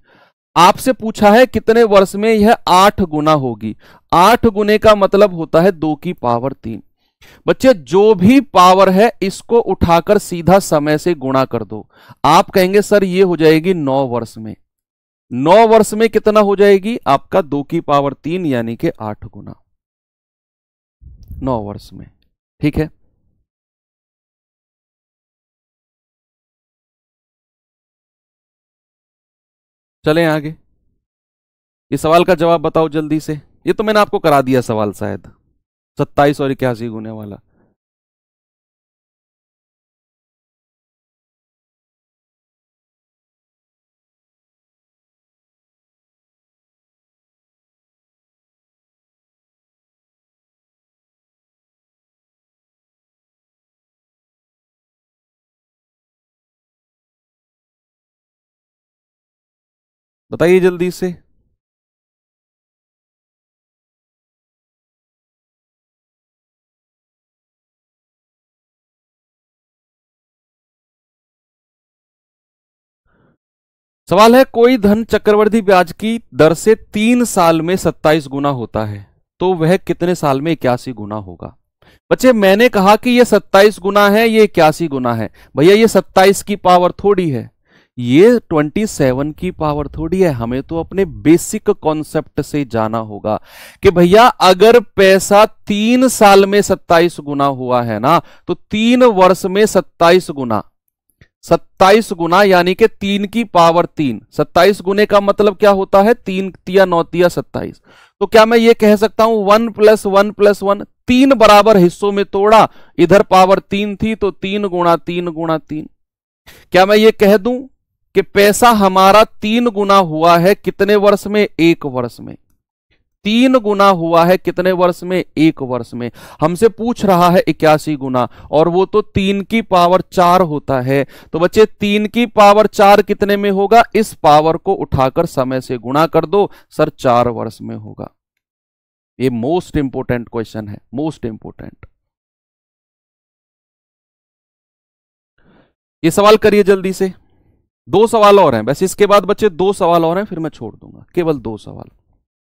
आपसे पूछा है कितने वर्ष में यह 8 गुना होगी। 8 गुने का मतलब होता है 2 की पावर 3। बच्चे जो भी पावर है इसको उठाकर सीधा समय से गुणा कर दो। आप कहेंगे सर ये हो जाएगी 9 वर्ष में। 9 वर्ष में कितना हो जाएगी? आपका 2 की पावर 3 यानी कि 8 गुना 9 वर्ष में। ठीक है, चलें आगे। ये सवाल का जवाब बताओ जल्दी से। ये तो मैंने आपको करा दिया सवाल शायद, 27 और 81 गुने वाला। बताइए जल्दी से। सवाल है कोई धन चक्रवृद्धि ब्याज की दर से 3 साल में 27 गुना होता है, तो वह कितने साल में 81 गुना होगा? बच्चे मैंने कहा कि ये 27 गुना है, ये 81 गुना है। भैया ये 27 की पावर थोड़ी है, ये 27 की पावर थोड़ी है। हमें तो अपने बेसिक कॉन्सेप्ट से जाना होगा कि भैया अगर पैसा 3 साल में 27 गुना हुआ है ना, तो 3 वर्ष में 27 गुना, 27 गुना यानी कि 3 की पावर 3। 27 गुने का मतलब क्या होता है? 3 तिया 9 तिया 27। तो क्या मैं ये कह सकता हूं 1 + 1 + 1, 3 बराबर हिस्सों में तोड़ा, इधर पावर 3 थी तो 3 गुणा 3 गुणा 3। क्या मैं ये कह दूं कि पैसा हमारा 3 गुना हुआ है कितने वर्ष में? 1 वर्ष में। 3 गुना हुआ है कितने वर्ष में? 1 वर्ष में। हमसे पूछ रहा है 81 गुना, और वो तो 3 की पावर 4 होता है। तो बच्चे 3 की पावर 4 कितने में होगा? इस पावर को उठाकर समय से गुणा कर दो सर, 4 वर्ष में होगा। ये मोस्ट इंपोर्टेंट क्वेश्चन है, मोस्ट इंपोर्टेंट। ये सवाल करिए जल्दी से। 2 सवाल और हैं, बस इसके बाद बच्चे 2 सवाल और हैं, फिर मैं छोड़ दूंगा। केवल 2 सवाल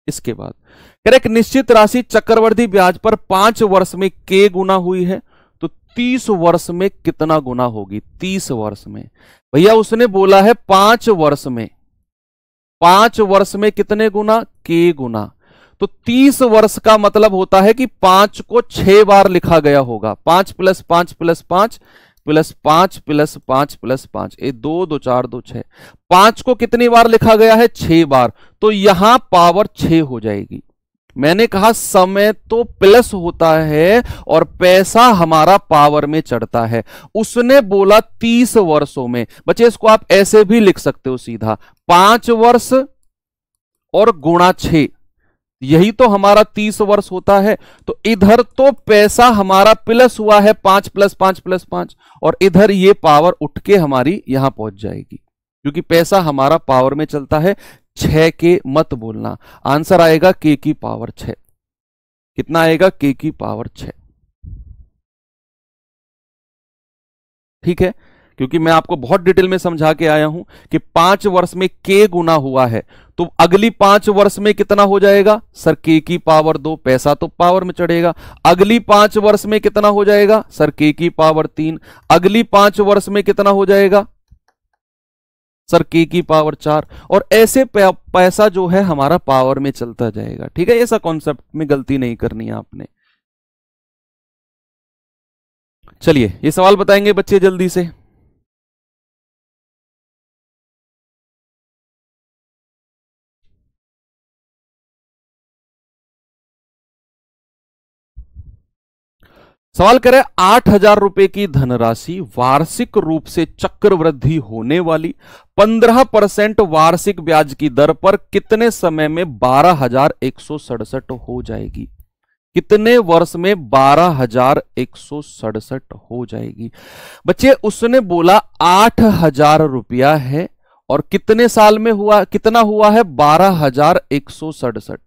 इसके बाद। एक निश्चित राशि चक्रवृद्धि ब्याज पर 5 वर्ष में k गुना हुई है, तो 30 वर्ष में कितना गुना होगी? 30 वर्ष में। भैया उसने बोला है 5 वर्ष में, 5 वर्ष में कितने गुना? k गुना। तो 30 वर्ष का मतलब होता है कि 5 को 6 बार लिखा गया होगा। 5 + 5 + 5 + 5 + 5 + 5, ये 2 2 4 2 6, 5 को कितनी बार लिखा गया है? 6 बार। तो यहां पावर 6 हो जाएगी। मैंने कहा समय तो प्लस होता है और पैसा हमारा पावर में चढ़ता है। उसने बोला 30 वर्षों में। बच्चे इसको आप ऐसे भी लिख सकते हो सीधा, 5 वर्ष और गुणा 6, यही तो हमारा 30 वर्ष होता है। तो इधर तो पैसा हमारा प्लस हुआ है 5 + 5 + 5, और इधर ये पावर उठ के हमारी यहां पहुंच जाएगी, क्योंकि पैसा हमारा पावर में चलता है। 6 के मत बोलना, आंसर आएगा k की पावर 6। कितना आएगा? k की पावर 6। ठीक है, क्योंकि मैं आपको बहुत डिटेल में समझा के आया हूं कि 5 वर्ष में k गुना हुआ है, तो अगली 5 वर्ष में कितना हो जाएगा? सर k की पावर 2, पैसा तो पावर में चढ़ेगा। अगली 5 वर्ष में कितना हो जाएगा? सर k की पावर 3। अगली 5 वर्ष में कितना हो जाएगा? सर k की पावर 4। और ऐसे पैसा जो है हमारा पावर में चलता जाएगा। ठीक है, ऐसा कॉन्सेप्ट में गलती नहीं करनी है आपने। चलिए ये सवाल बताएंगे बच्चे जल्दी से। सवाल करें, 8,000 रुपए की धनराशि वार्षिक रूप से चक्रवृद्धि होने वाली 15% वार्षिक ब्याज की दर पर कितने समय में 12,167 हो जाएगी? कितने वर्ष में 12,167 हो जाएगी? बच्चे उसने बोला 8,000 रुपया है और कितने साल में हुआ, कितना हुआ है? 12,167,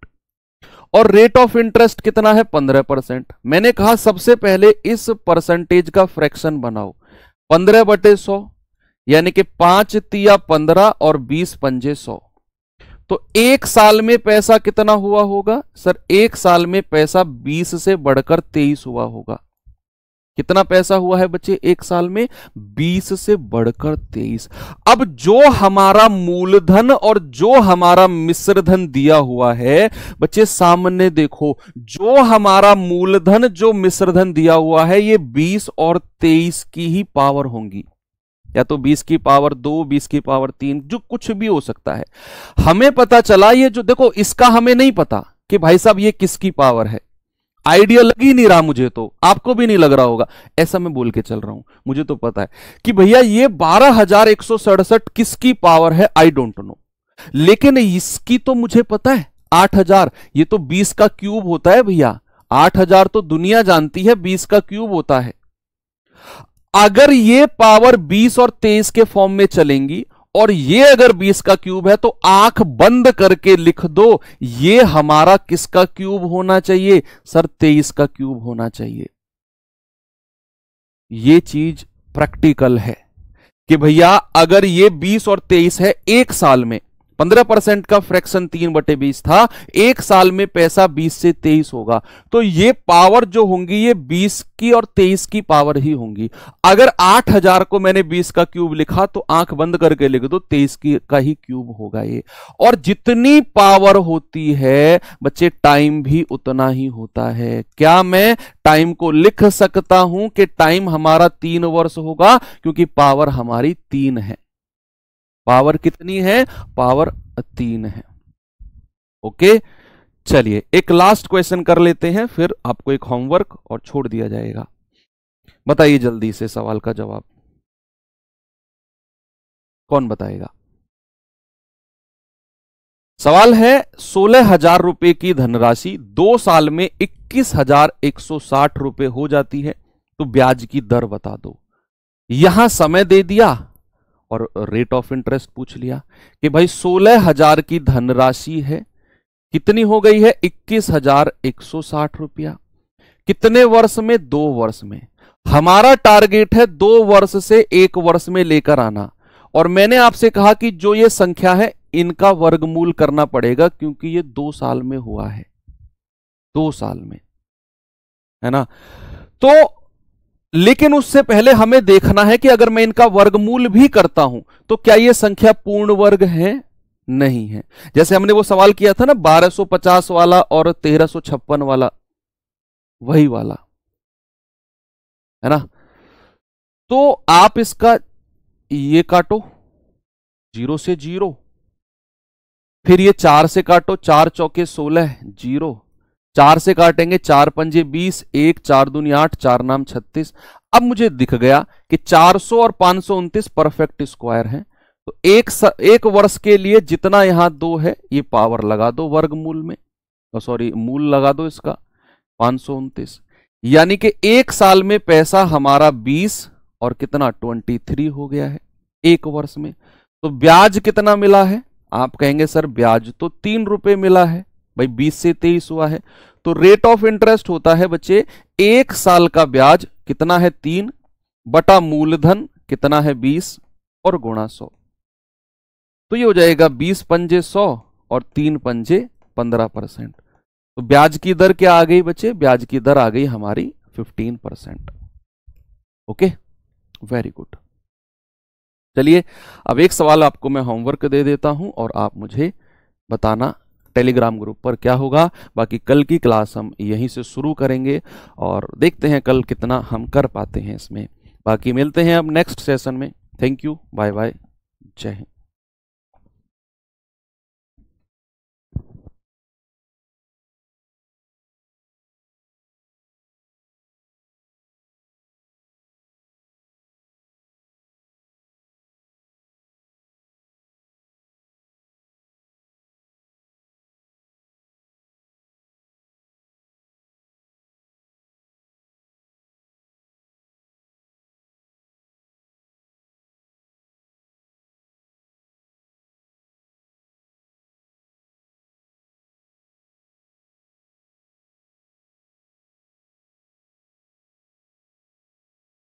और रेट ऑफ इंटरेस्ट कितना है? 15%। मैंने कहा सबसे पहले इस परसेंटेज का फ्रैक्शन बनाओ, 15/100, यानी कि 5 तिया 15 और 20 पंजे 100। तो एक साल में पैसा कितना हुआ होगा? सर एक साल में पैसा 20 से बढ़कर 23 हुआ होगा। कितना पैसा हुआ है बच्चे एक साल में? 20 से बढ़कर 23। अब जो हमारा मूलधन और जो हमारा मिश्रधन दिया हुआ है, बच्चे सामने देखो, जो हमारा मूलधन जो मिश्रधन दिया हुआ है ये 20 और 23 की ही पावर होंगी, या तो 20 की पावर 2, 20 की पावर 3, जो कुछ भी हो सकता है। हमें पता चला ये जो देखो, इसका हमें नहीं पता कि भाई साहब ये किसकी पावर है। आइडिया लग ही नहीं रहा मुझे, तो आपको भी नहीं लग रहा होगा, ऐसा मैं बोल के चल रहा हूं। मुझे तो पता है कि भैया ये 12,167 किसकी पावर है, आई डोंट नो, लेकिन इसकी तो मुझे पता है 8,000, ये तो 20 का क्यूब होता है भैया। 8,000 तो दुनिया जानती है 20 का क्यूब होता है। अगर ये पावर 20 और 23 के फॉर्म में चलेंगी और ये अगर 20 का क्यूब है, तो आंख बंद करके लिख दो, ये हमारा किसका क्यूब होना चाहिए? सर 23 का क्यूब होना चाहिए। ये चीज प्रैक्टिकल है कि भैया अगर ये 20 और 23 है, एक साल में 15% का फ्रैक्शन 3/20 था, एक साल में पैसा 20 से 23 होगा, तो ये पावर जो होंगी ये 20 की और 23 की पावर ही होंगी। अगर 8,000 को मैंने 20 का क्यूब लिखा तो आंख बंद करके लिख दो 23 का ही क्यूब होगा ये। और जितनी पावर होती है बच्चे, टाइम भी उतना ही होता है। क्या मैं टाइम को लिख सकता हूं कि टाइम हमारा 3 वर्ष होगा? क्योंकि पावर हमारी 3 है। पावर कितनी है? पावर 3 है। ओके, चलिए एक लास्ट क्वेश्चन कर लेते हैं, फिर आपको एक होमवर्क और छोड़ दिया जाएगा। बताइए जल्दी से सवाल का जवाब, कौन बताएगा? सवाल है 16,000 रुपए की धनराशि 2 साल में 21,160 रुपए हो जाती है, तो ब्याज की दर बता दो। यहां समय दे दिया और रेट ऑफ इंटरेस्ट पूछ लिया कि भाई 16,000 की धनराशि है, कितनी हो गई है? 21,160 रुपया। कितने वर्ष में? 2 वर्ष में। हमारा टारगेट है 2 वर्ष से 1 वर्ष में लेकर आना, और मैंने आपसे कहा कि जो ये संख्या है इनका वर्गमूल करना पड़ेगा, क्योंकि ये 2 साल में हुआ है, 2 साल में, है ना। तो लेकिन उससे पहले हमें देखना है कि अगर मैं इनका वर्गमूल भी करता हूं तो क्या ये संख्या पूर्ण वर्ग है? नहीं है। जैसे हमने वो सवाल किया था ना 1250 वाला और 1356 वाला, वही वाला है ना। तो आप इसका ये काटो 0 से 0, फिर ये 4 से काटो, 4 चौके 16 0, 4 से काटेंगे 4 पंजे 20, 1 4 दूनी 8, 4 नाम 36। अब मुझे दिख गया कि 400 और 529 परफेक्ट स्क्वायर है। तो एक वर्ष के लिए जितना यहां 2 है ये पावर लगा दो वर्गमूल में, सॉरी मूल लगा दो इसका 529, यानी कि एक साल में पैसा हमारा 20 और कितना 23 हो गया है एक वर्ष में। तो ब्याज कितना मिला है? आप कहेंगे सर ब्याज तो 3 रुपए मिला है, भाई 20 से 23 हुआ है। तो रेट ऑफ इंटरेस्ट होता है बच्चे एक साल का ब्याज कितना है 3 बटा मूलधन कितना है 20 और गुणा 100। तो ये हो जाएगा 20 पंजे 100 और 3 पंजे 15%। तो ब्याज की दर क्या आ गई बच्चे? ब्याज की दर आ गई हमारी 15%। Okay, very good. चलिए अब एक सवाल आपको मैं होमवर्क दे देता हूं और आप मुझे बताना टेलीग्राम ग्रुप पर क्या होगा। बाकी कल की क्लास हम यहीं से शुरू करेंगे और देखते हैं कल कितना हम कर पाते हैं इसमें। बाकी मिलते हैं अब नेक्स्ट सेशन में। थैंक यू, बाय बाय, जय हिंद।